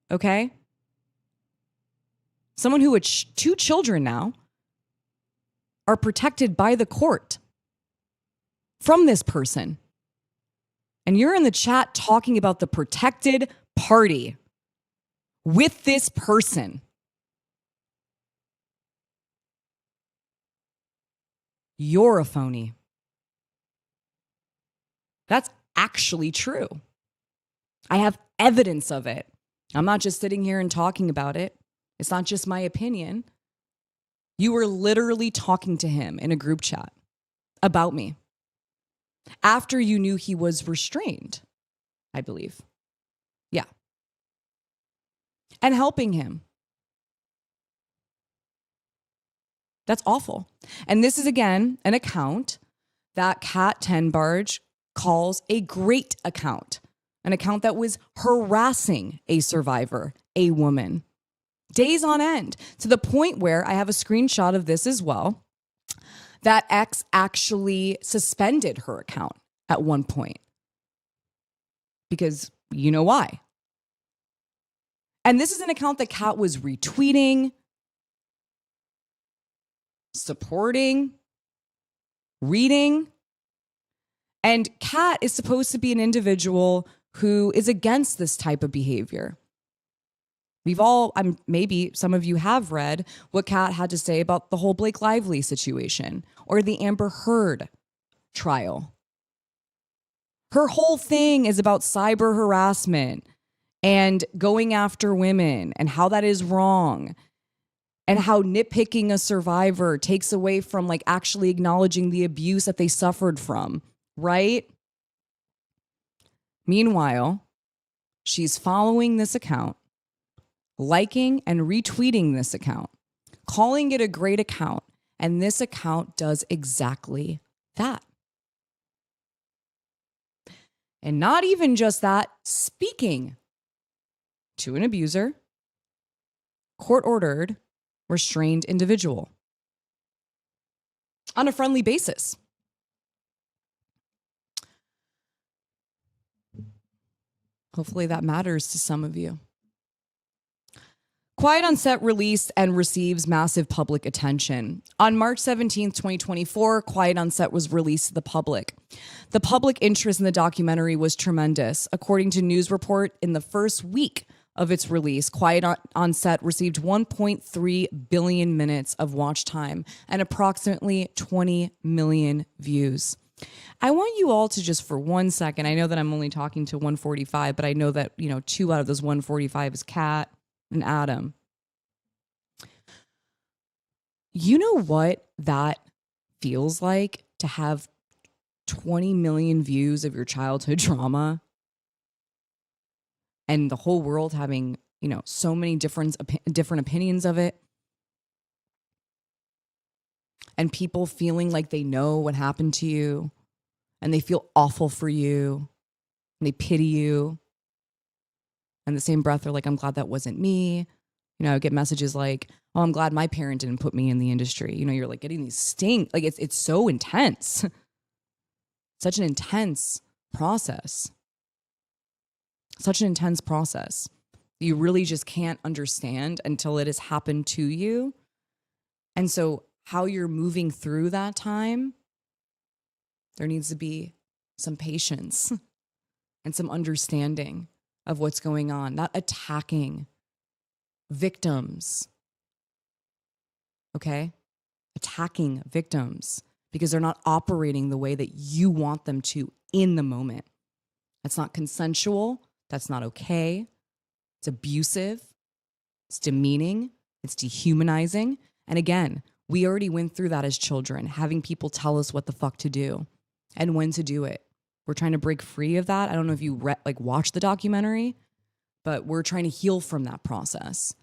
Okay? Someone who had 2 children now are protected by the court from this person. And you're in the chat talking about the protected party with this person. You're a phony. That's actually true. I have evidence of it. I'm not just sitting here and talking about it. It's not just my opinion. You were literally talking to him in a group chat about me after you knew he was restrained, I believe. Yeah. And helping him. That's awful. And this is, again, an account that Kat Tenbarge calls a great account, an account that was harassing a survivor, a woman, days on end, to the point where I have a screenshot of this as well, that X actually suspended her account at one point. Because you know why. And this is an account that Kat was retweeting, supporting, reading. And Kat is supposed to be an individual who is against this type of behavior. We've all, maybe some of you have read what Kat had to say about the whole Blake Lively situation or the Amber Heard trial. Her whole thing is about cyber harassment and going after women and how that is wrong and how nitpicking a survivor takes away from like actually acknowledging the abuse that they suffered from, right? Meanwhile, she's following this account, liking and retweeting this account, calling it a great account, and this account does exactly that. And not even just that, speaking to an abuser, court-ordered, restrained individual on a friendly basis. Hopefully that matters to some of you. Quiet on Set released and receives massive public attention. On March 17th, 2024, Quiet on Set was released to the public. The public interest in the documentary was tremendous. According to news report, in the first week of its release, Quiet on Set received 1.3 billion minutes of watch time and approximately 20 million views. I want you all to just for 1 second, I know that I'm only talking to 145, but I know that, 2 out of those 145 is Kat and Adam. You know what that feels like to have 20 million views of your childhood drama and the whole world having, so many different opinions of it, and people feeling like they know what happened to you and they feel awful for you and they pity you. And the same breath, they're like, I'm glad that wasn't me. I get messages like, oh, I'm glad my parent didn't put me in the industry. You're like getting these stings. Like it's so intense. Such an intense process. Such an intense process. You really just can't understand until it has happened to you. And so how you're moving through that time, there needs to be some patience and some understanding of what's going on, not attacking victims, okay? Attacking victims because they're not operating the way that you want them to in the moment. That's not consensual. That's not okay. It's abusive. It's demeaning. It's dehumanizing. And again, we already went through that as children, having people tell us what the fuck to do and when to do it. We're trying to break free of that. I don't know if you watched the documentary, but we're trying to heal from that process.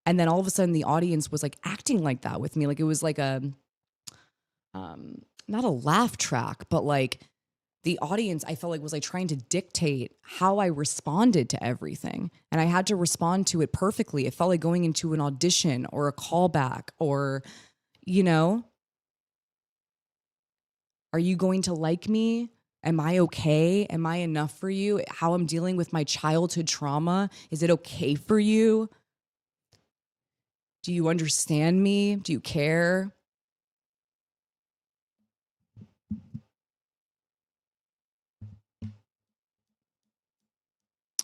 And then all of a sudden the audience was like acting like that with me. Like it was like a, not a laugh track, but like the audience, I felt like was like trying to dictate how I responded to everything. And I had to respond to it perfectly. It felt like going into an audition or a callback or, you know, are you going to like me? Am I okay? Am I enough for you? How I'm dealing with my childhood trauma? Is it okay for you? Do you understand me? Do you care?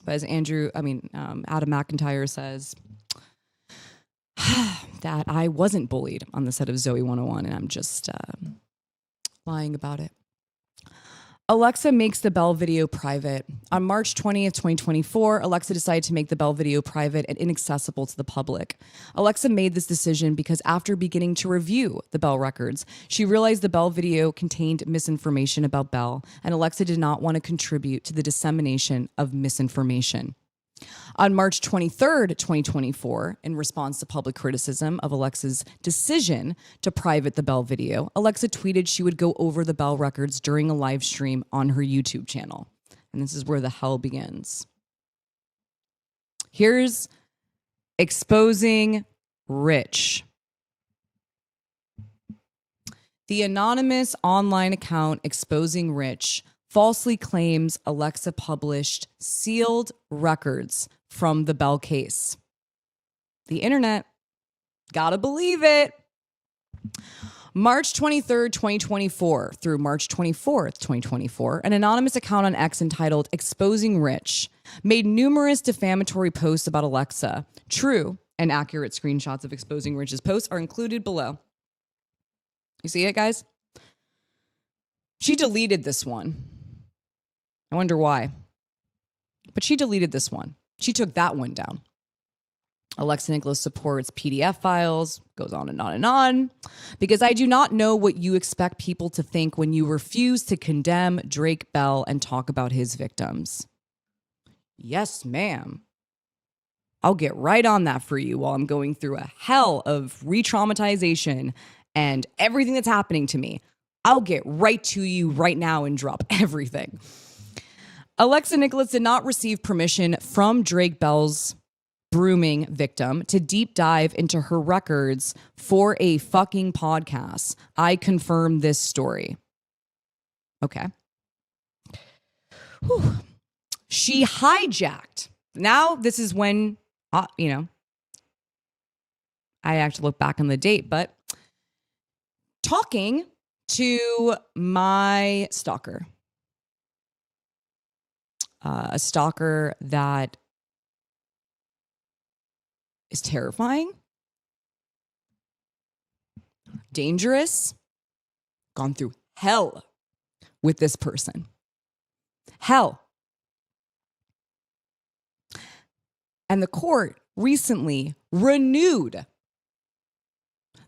But as Adam McIntyre says, that I wasn't bullied on the set of Zoe 101, and I'm just lying about it. Alexa makes the Belle video private. On March 20th, 2024, Alexa decided to make the Belle video private and inaccessible to the public. Alexa made this decision because after beginning to review the Belle records, she realized the Belle video contained misinformation about Belle, and Alexa did not want to contribute to the dissemination of misinformation. On March 23rd, 2024, in response to public criticism of Alexa's decision to private the Belle video, Alexa tweeted she would go over the Belle records during a live stream on her YouTube channel. And this is where the hell begins. Here's exposing Rich. The anonymous online account Exposing Rich falsely claims Alexa published sealed records from the Belle case. The internet, gotta believe it. March 23rd, 2024 through March 24th, 2024, an anonymous account on X entitled Exposing Rich made numerous defamatory posts about Alexa. True and accurate screenshots of Exposing Rich's posts are included below. You see it, guys? She deleted this one. I wonder why. But she deleted this one. She took that one down. Alexa Nikolas supports PDF files, goes on and on and on. Because I do not know what you expect people to think when you refuse to condemn Drake Bell and talk about his victims. Yes, ma'am. I'll get right on that for you while I'm going through a hell of re-traumatization and everything that's happening to me. I'll get right to you right now and drop everything. Alexa Nikolas did not receive permission from Drake Bell's grooming victim to deep dive into her records for a fucking podcast. I confirm this story. Okay. Whew. She hijacked. Now, this is when, I have to look back on the date, but talking to my stalker. A stalker that is terrifying, dangerous, gone through hell with this person. Hell. And the court recently renewed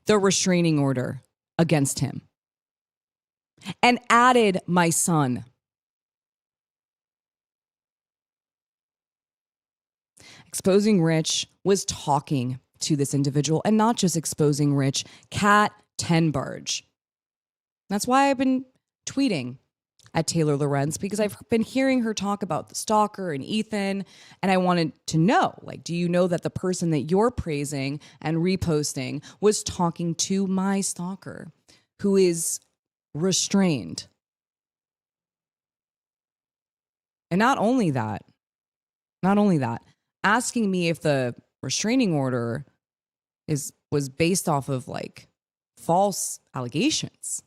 the restraining order against him and added my son. Exposing Rich was talking to this individual, and not just Exposing Rich, Kat Tenbarge. That's why I've been tweeting at Taylor Lorenz, because I've been hearing her talk about the stalker and Ethan, and I wanted to know, do you know that the person that you're praising and reposting was talking to my stalker, who is restrained? And not only that, asking me if the restraining order was based off of false allegations.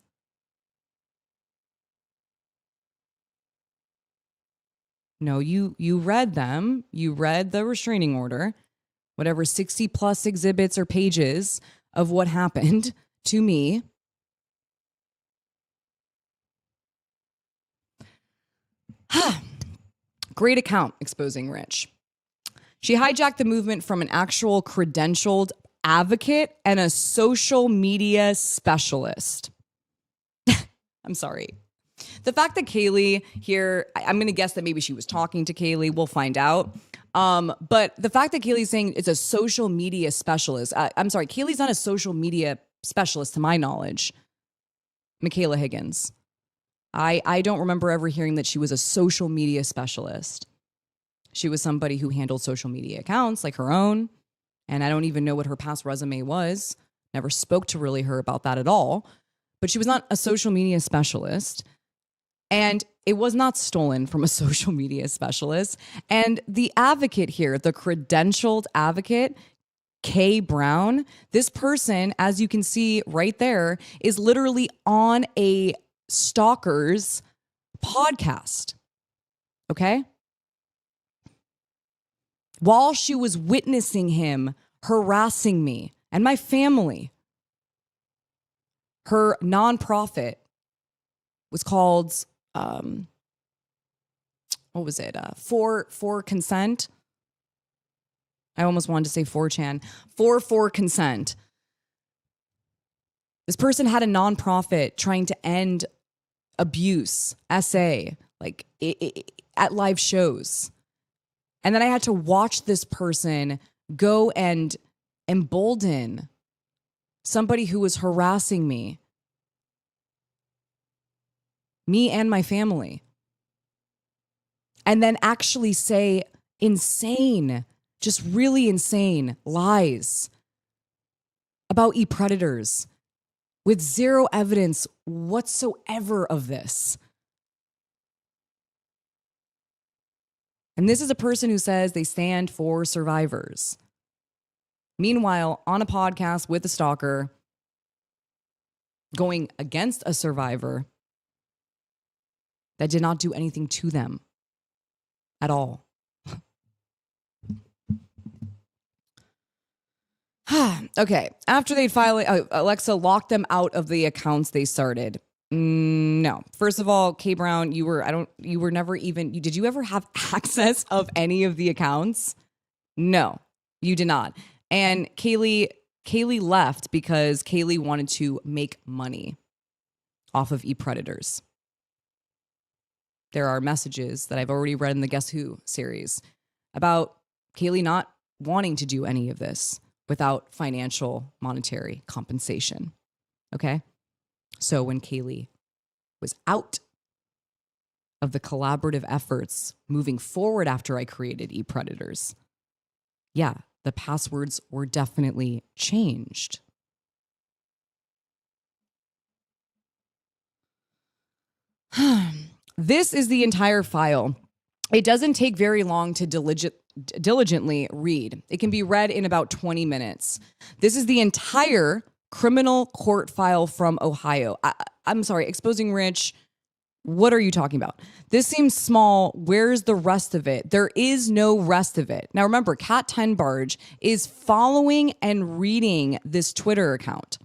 No, you read them. You read the restraining order, whatever 60 plus exhibits or pages of what happened to me. Great account, Exposing Rich. She hijacked the movement from an actual credentialed advocate and a social media specialist. I'm sorry. The fact that Kaylee here, I'm going to guess that maybe she was talking to Kaylee. We'll find out. But the fact that Kaylee's saying it's a social media specialist, I'm sorry, Kaylee's not a social media specialist to my knowledge. Michaela Higgins. I don't remember ever hearing that she was a social media specialist. She was somebody who handled social media accounts like her own. And I don't even know what her past resume was. Never spoke to really her about that at all. But she was not a social media specialist. And it was not stolen from a social media specialist. And the advocate here, the credentialed advocate, Kay Brown, this person, as you can see right there, is literally on a stalker's podcast. Okay? While she was witnessing him harassing me and my family. Her nonprofit was called, what was it? For Consent. I almost wanted to say 4chan. For Consent. This person had a nonprofit trying to end abuse, SA, like at live shows. And then I had to watch this person go and embolden somebody who was harassing me and my family. And then actually say insane, just really insane lies about e-predators with zero evidence whatsoever of this. And this is a person who says they stand for survivors. Meanwhile, on a podcast with a stalker, going against a survivor that did not do anything to them at all. Okay, after they finally, Alexa locked them out of the accounts they started. No. First of all, Kay Brown, did you ever have access of any of the accounts? No, you did not. And Kaylee left because Kaylee wanted to make money off of e-predators. There are messages that I've already read in the Guess Who series about Kaylee not wanting to do any of this without financial monetary compensation. Okay? So when Kaylee was out of the collaborative efforts moving forward after I created e-predators, yeah, the passwords were definitely changed. This is the entire file. It doesn't take very long to diligently read. It can be read in about 20 minutes. This is the entire criminal court file from Ohio. I'm sorry, Exposing Rich. What are you talking about? This seems small. Where's the rest of it? There is no rest of it. Now remember, Kat Tenbarge is following and reading this Twitter account,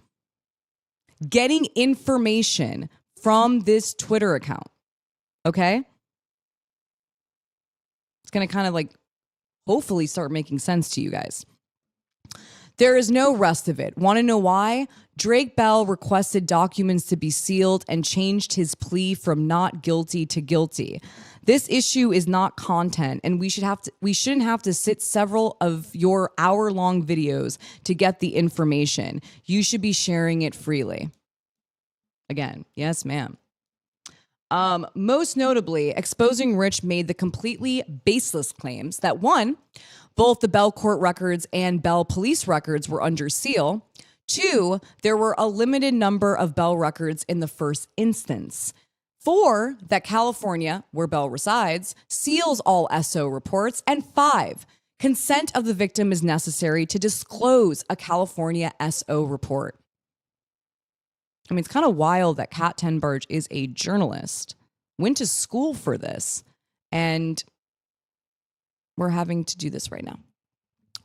getting information from this Twitter account. Okay? It's going to kind of like hopefully start making sense to you guys. There is no rest of it. Want to know why? Drake Bell requested documents to be sealed and changed his plea from not guilty to guilty. This issue is not content, and we shouldn't have to sit several of your hour-long videos to get the information. You should be sharing it freely. Again, yes, ma'am. Most notably, Exposing Rich made the completely baseless claims that, one, both the Bell court records and Bell police records were under seal. Two, there were a limited number of Bell records in the first instance. Four, that California, where Bell resides, seals all SO reports. And five, consent of the victim is necessary to disclose a California SO report. I mean, it's kind of wild that Kat Tenbarge is a journalist, went to school for this, and we're having to do this right now.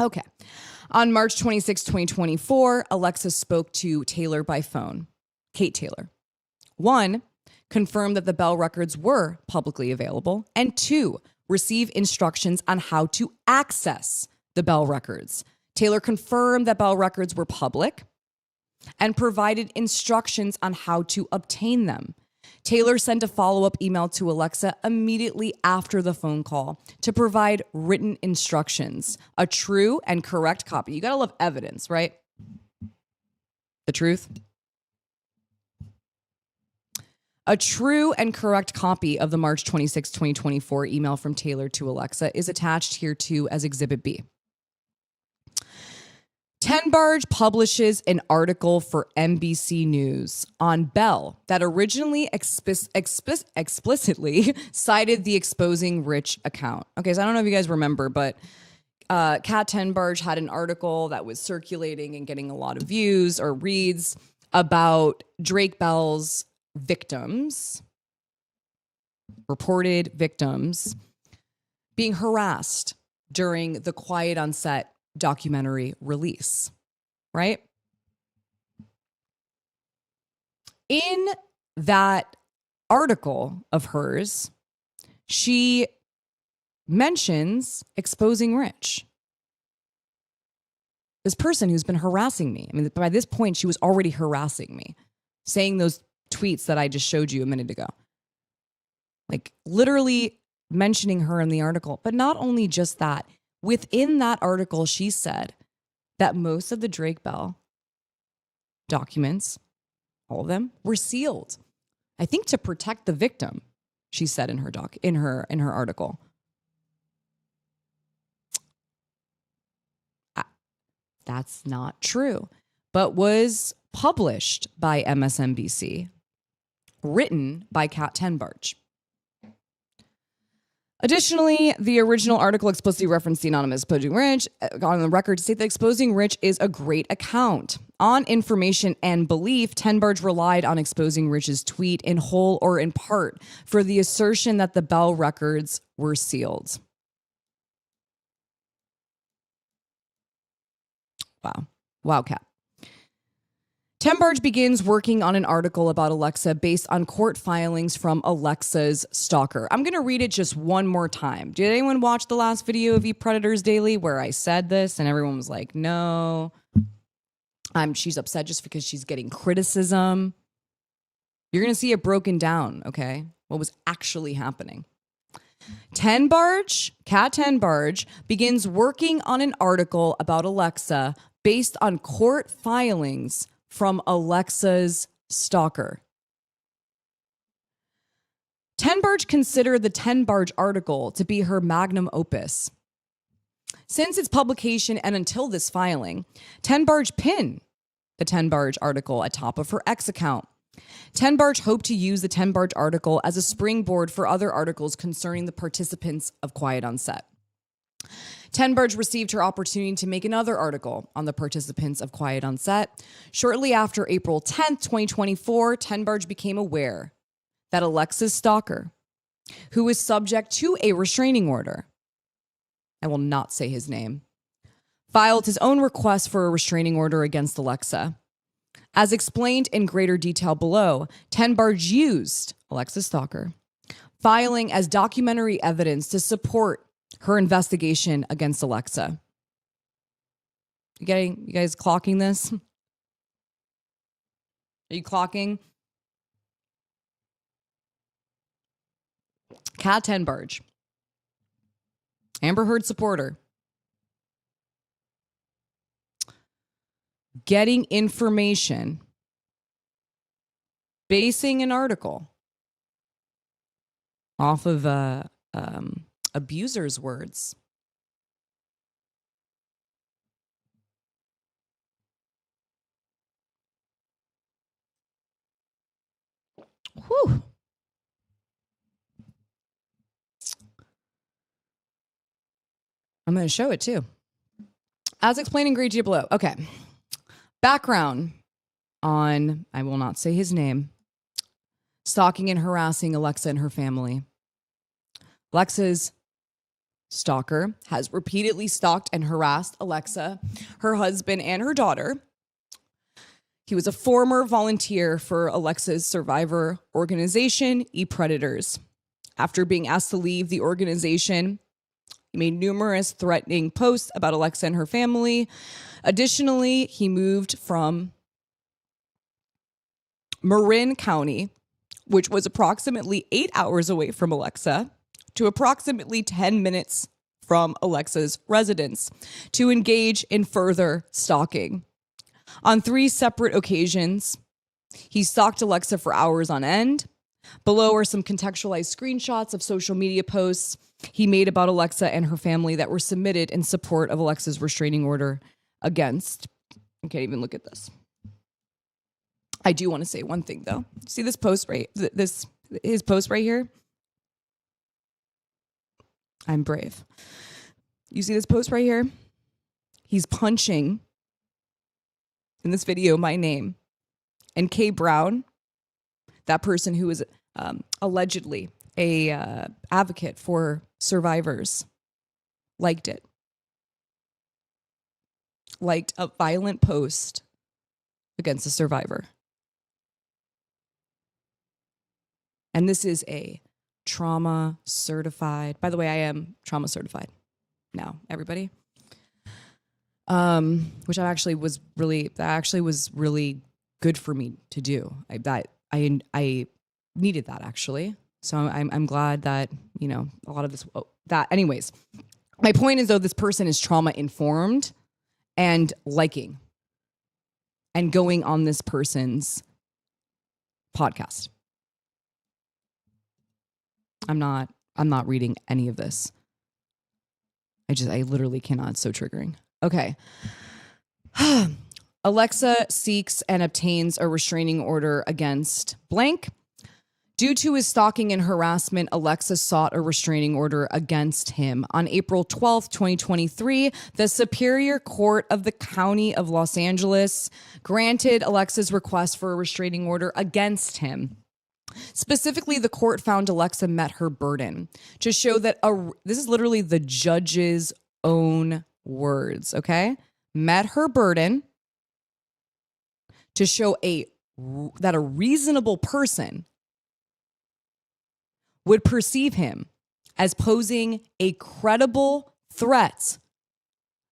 Okay. On March 26, 2024, Alexa spoke to Taylor by phone, Kate Taylor. One, confirmed that the Bell records were publicly available, and two, receive instructions on how to access the Bell records. Taylor confirmed that Bell records were public and provided instructions on how to obtain them. Taylor sent a follow-up email to Alexa immediately after the phone call to provide written instructions, a true and correct copy. You gotta love evidence, right? The truth. A true and correct copy of the March 26, 2024 email from Taylor to Alexa is attached here too as Exhibit B. Tenbarge publishes an article for NBC News on Bell that originally explicitly cited the Exposing Rich account. Okay, so I don't know if you guys remember, but Kat Tenbarge had an article that was circulating and getting a lot of views or reads about Drake Bell's victims, reported victims, being harassed during the Quiet on Set documentary release, right? In that article of hers, she mentions Exposing Rich. This person who's been harassing me. I mean, by this point, she was already harassing me, saying those tweets that I just showed you a minute ago. Like literally mentioning her in the article. But not only just that, within that article, she said that most of the Drake Bell documents, all of them, were sealed. I think to protect the victim, she said in her article. That's not true, but was published by MSNBC, written by Kat Tenbarge. Additionally, the original article explicitly referenced the anonymous Exposing Rich on the record to state that Exposing Rich is a great account. On information and belief, Tenbarge relied on Exposing Rich's tweet in whole or in part for the assertion that the Bell records were sealed. Wow. Wow, Kat. Tenbarge begins working on an article about Alexa based on court filings from Alexa's stalker. I'm going to read it just one more time. Did anyone watch the last video of ePredators Daily where I said this and everyone was like, no, she's upset just because she's getting criticism? You're going to see it broken down, okay? What was actually happening. Tenbarge, Kat Tenbarge, begins working on an article about Alexa based on court filings from Alexa's stalker. Tenbarge considered the Tenbarge article to be her magnum opus. Since its publication and until this filing, Tenbarge pinned the Tenbarge article atop of her X account. Tenbarge hoped to use the Tenbarge article as a springboard for other articles concerning the participants of Quiet on Set. Tenbarge received her opportunity to make another article on the participants of Quiet on Set. Shortly after April 10th, 2024, Tenbarge became aware that Alexa's stalker, who was subject to a restraining order, I will not say his name, filed his own request for a restraining order against Alexa. As explained in greater detail below, Tenbarge used Alexa's stalker filing as documentary evidence to support her investigation against Alexa. You guys clocking this? Are you clocking? Kat Tenbarge, Amber Heard supporter, getting information, basing an article off of abuser's words. Whew. I'm going to show it too. As explained in great detail below. Okay. Background on, I will not say his name, stalking and harassing Alexa and her family. Alexa's stalker has repeatedly stalked and harassed Alexa, her husband, and her daughter. He was a former volunteer for Alexa's survivor organization, ePredators. After being asked to leave the organization, he made numerous threatening posts about Alexa and her family. Additionally, he moved from Marin County which was approximately 8 hours away from Alexa, to approximately 10 minutes from Alexa's residence to engage in further stalking. On 3 separate occasions, he stalked Alexa for hours on end. Below are some contextualized screenshots of social media posts he made about Alexa and her family that were submitted in support of Alexa's restraining order against. I can't even look at this. I do want to say one thing though. See this post right? His post right here? I'm brave. You see this post right here? He's punching in this video my name. And K. Brown, that person who is allegedly a advocate for survivors, liked it. Liked a violent post against a survivor. And this is a trauma certified. By the way, I am trauma certified now, everybody. Which that was really good for me to do. I needed that actually. So I'm glad that, you know, a lot of this, anyways, my point is though, this person is trauma informed and liking and going on this person's podcast. I'm not reading any of this. I literally cannot. It's so triggering. Okay. Alexa seeks and obtains a restraining order against blank. Due to his stalking and harassment, Alexa sought a restraining order against him. On April 12th, 2023, the Superior Court of the County of Los Angeles granted Alexa's request for a restraining order against him. Specifically, the court found Alexa met her burden to show that this is literally the judge's own words, okay? Met her burden to show that a reasonable person would perceive him as posing a credible threat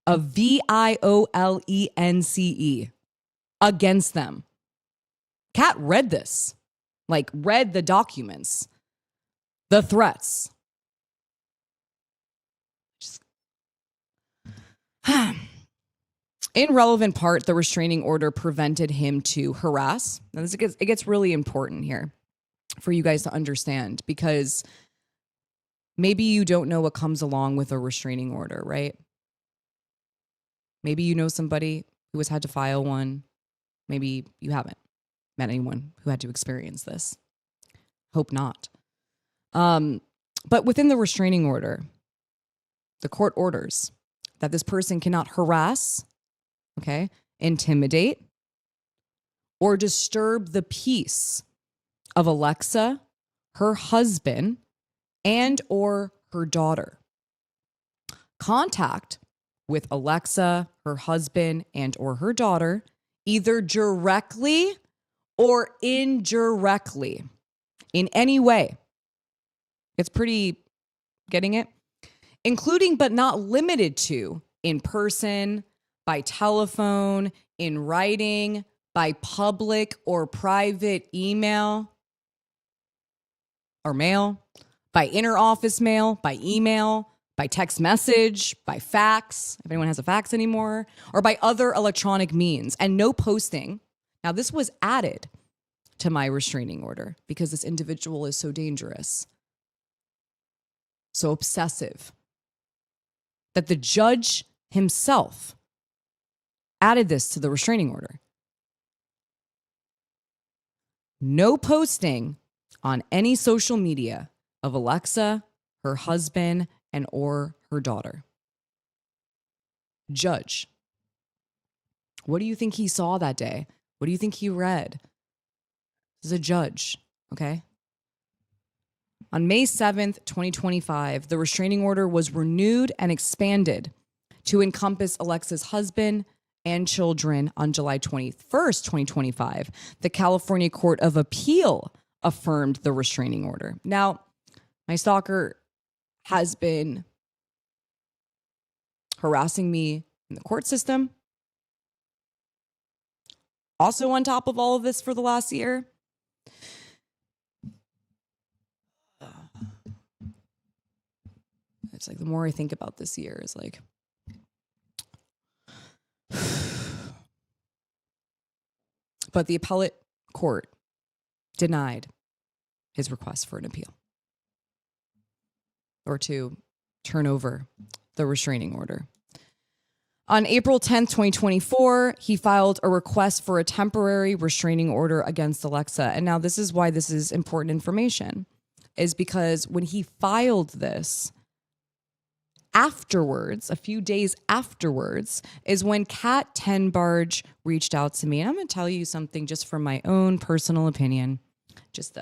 of violence against them. Kat read this. Read the documents, the threats. In relevant part, the restraining order prevented him to harass. Now, it gets really important here for you guys to understand, because maybe you don't know what comes along with a restraining order, right? Maybe you know somebody who has had to file one. Maybe you haven't met anyone who had to experience this. Hope not. But within the restraining order, the court orders that this person cannot harass, okay, intimidate, or disturb the peace of Alexa, her husband, and or her daughter. Contact with Alexa, her husband, and or her daughter, either directly or indirectly, in any way. It's pretty, getting it? Including but not limited to in person, by telephone, in writing, by public or private email or mail, by interoffice mail, by email, by text message, by fax, if anyone has a fax anymore, or by other electronic means, and no posting. Now, this was added to my restraining order because this individual is so dangerous, so obsessive, that the judge himself added this to the restraining order. No posting on any social media of Alexa, her husband, and or her daughter. Judge, what do you think he saw that day? What do you think he read? This is a judge, okay? On May 7th, 2025, the restraining order was renewed and expanded to encompass Alexa's husband and children. On July 21st, 2025, the California Court of Appeal affirmed the restraining order. Now, my stalker has been harassing me in the court system. Also on top of all of this for the last year. it's like the more I think about this year, is like, but the appellate court denied his request for an appeal or to turn over the restraining order. On April 10th, 2024, he filed a request for a temporary restraining order against Alexa. And now this is why this is important information, is because when he filed this, afterwards, a few days afterwards, is when Kat Tenbarge reached out to me. And I'm going to tell you something just from my own personal opinion, just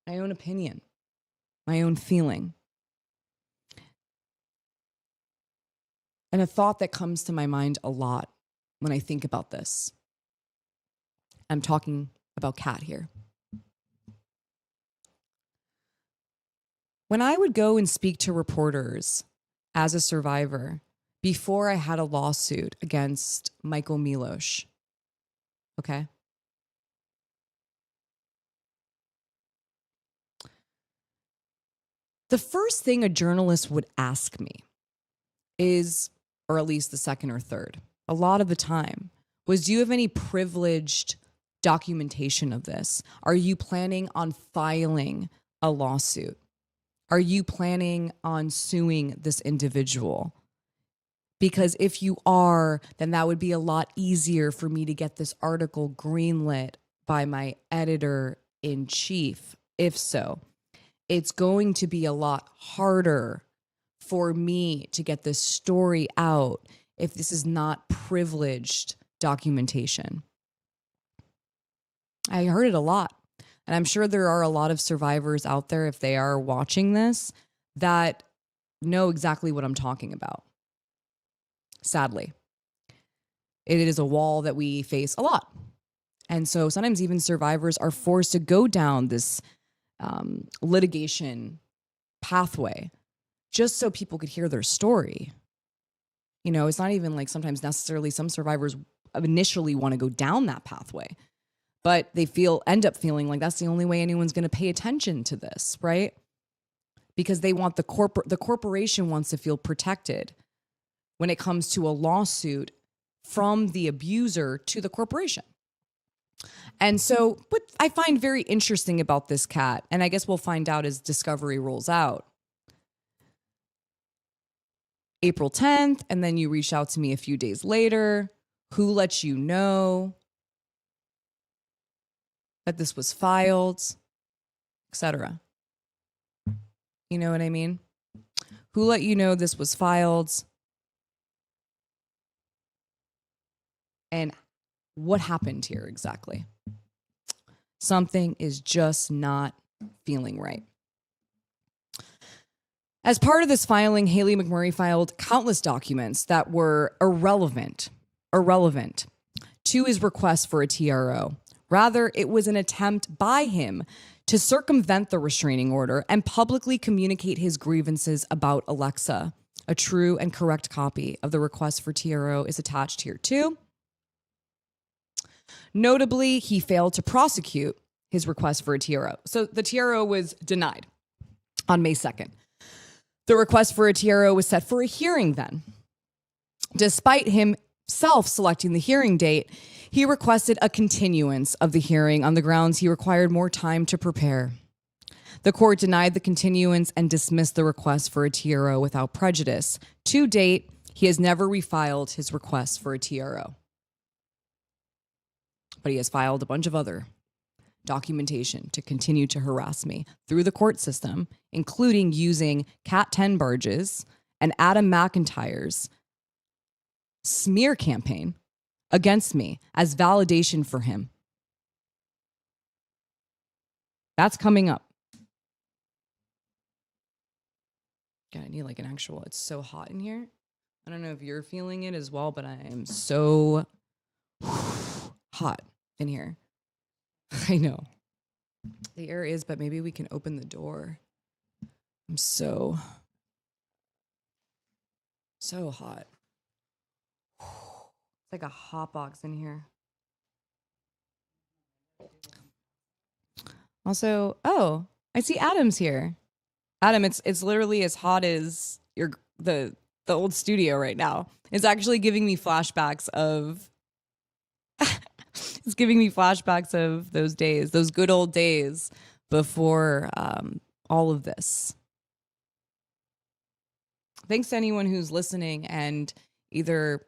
my own opinion, my own feeling. And a thought that comes to my mind a lot when I think about this. I'm talking about Kat here. When I would go and speak to reporters as a survivor before I had a lawsuit against Michael Milos, okay? The first thing a journalist would ask me is, or at least the second or third, a lot of the time, was, do you have any privileged documentation of this? Are you planning on filing a lawsuit? Are you planning on suing this individual? Because if you are, then that would be a lot easier for me to get this article greenlit by my editor-in-chief. If so, it's going to be a lot harder for me to get this story out if this is not privileged documentation. I heard it a lot. And I'm sure there are a lot of survivors out there, if they are watching this, that know exactly what I'm talking about. Sadly, it is a wall that we face a lot. And so sometimes even survivors are forced to go down this litigation pathway just so people could hear their story. You know, it's not even like sometimes necessarily some survivors initially want to go down that pathway, but they end up feeling like that's the only way anyone's going to pay attention to this, right? Because they want the corporation wants to feel protected when it comes to a lawsuit from the abuser to the corporation. And so what I find very interesting about this Kat, and I guess we'll find out as discovery rolls out, April 10th, and then you reach out to me a few days later. Who let you know that this was filed, etc.? You know what I mean? Who let you know this was filed? And what happened here exactly? Something is just not feeling right. As part of this filing, Haley McMurray filed countless documents that were irrelevant to his request for a TRO. Rather, it was an attempt by him to circumvent the restraining order and publicly communicate his grievances about Alexa. A true and correct copy of the request for TRO is attached here too. Notably, he failed to prosecute his request for a TRO. So the TRO was denied on May 2nd. The request for a TRO was set for a hearing then. Despite himself selecting the hearing date, he requested a continuance of the hearing on the grounds he required more time to prepare. The court denied the continuance and dismissed the request for a TRO without prejudice. To date, he has never refiled his request for a TRO. But he has filed a bunch of other documentation to continue to harass me through the court system, including using Kat Tenbarge's and Adam McIntyre's smear campaign against me as validation for him. That's coming up. God, I need like an actual, it's so hot in here. I don't know if you're feeling it as well, but I am so hot in here. I know. The air is, but maybe we can open the door. I'm so hot. It's like a hot box in here. Also, oh, I see Adam's here. Adam, it's literally as hot as the old studio right now. It's actually giving me flashbacks of it's giving me flashbacks of those days, those good old days before all of this. Thanks to anyone who's listening and either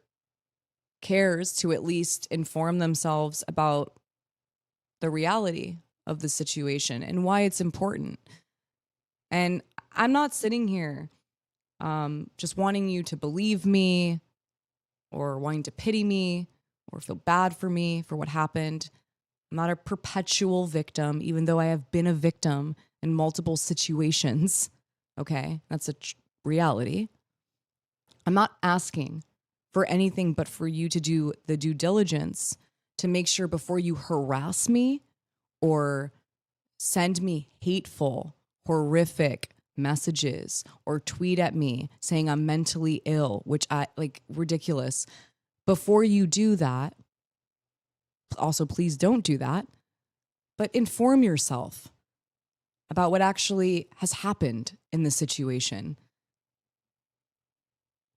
cares to at least inform themselves about the reality of the situation and why it's important. And I'm not sitting here just wanting you to believe me or wanting to pity me or feel bad for me for what happened. I'm not a perpetual victim, even though I have been a victim in multiple situations. Okay, that's a reality. I'm not asking for anything but for you to do the due diligence to make sure before you harass me or send me hateful, horrific messages or tweet at me saying I'm mentally ill, which I like ridiculous. Before you do that, also please don't do that, but inform yourself about what actually has happened in the situation.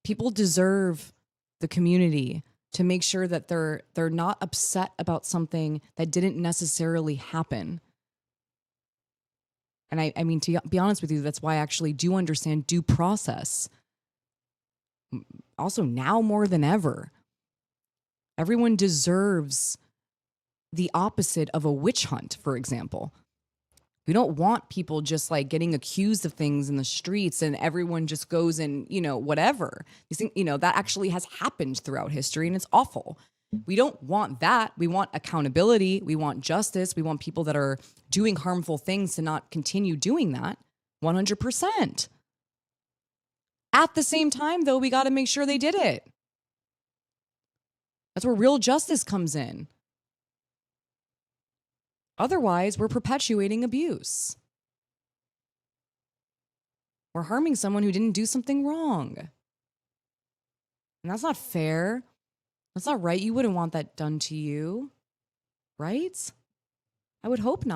People deserve the community to make sure that they're not upset about something that didn't necessarily happen. And I mean, to be honest with you, that's why I actually do understand due process. Also, now more than ever, everyone deserves the opposite of a witch hunt, for example. We don't want people just like getting accused of things in the streets and everyone just goes and, you know, whatever. You think, you know, that actually has happened throughout history and it's awful. We don't want that. We want accountability. We want justice. We want people that are doing harmful things to not continue doing that 100%. At the same time, though, we got to make sure they did it. That's where real justice comes in. Otherwise, we're perpetuating abuse. We're harming someone who didn't do something wrong. And that's not fair. That's not right. You wouldn't want that done to you, right? I would hope not.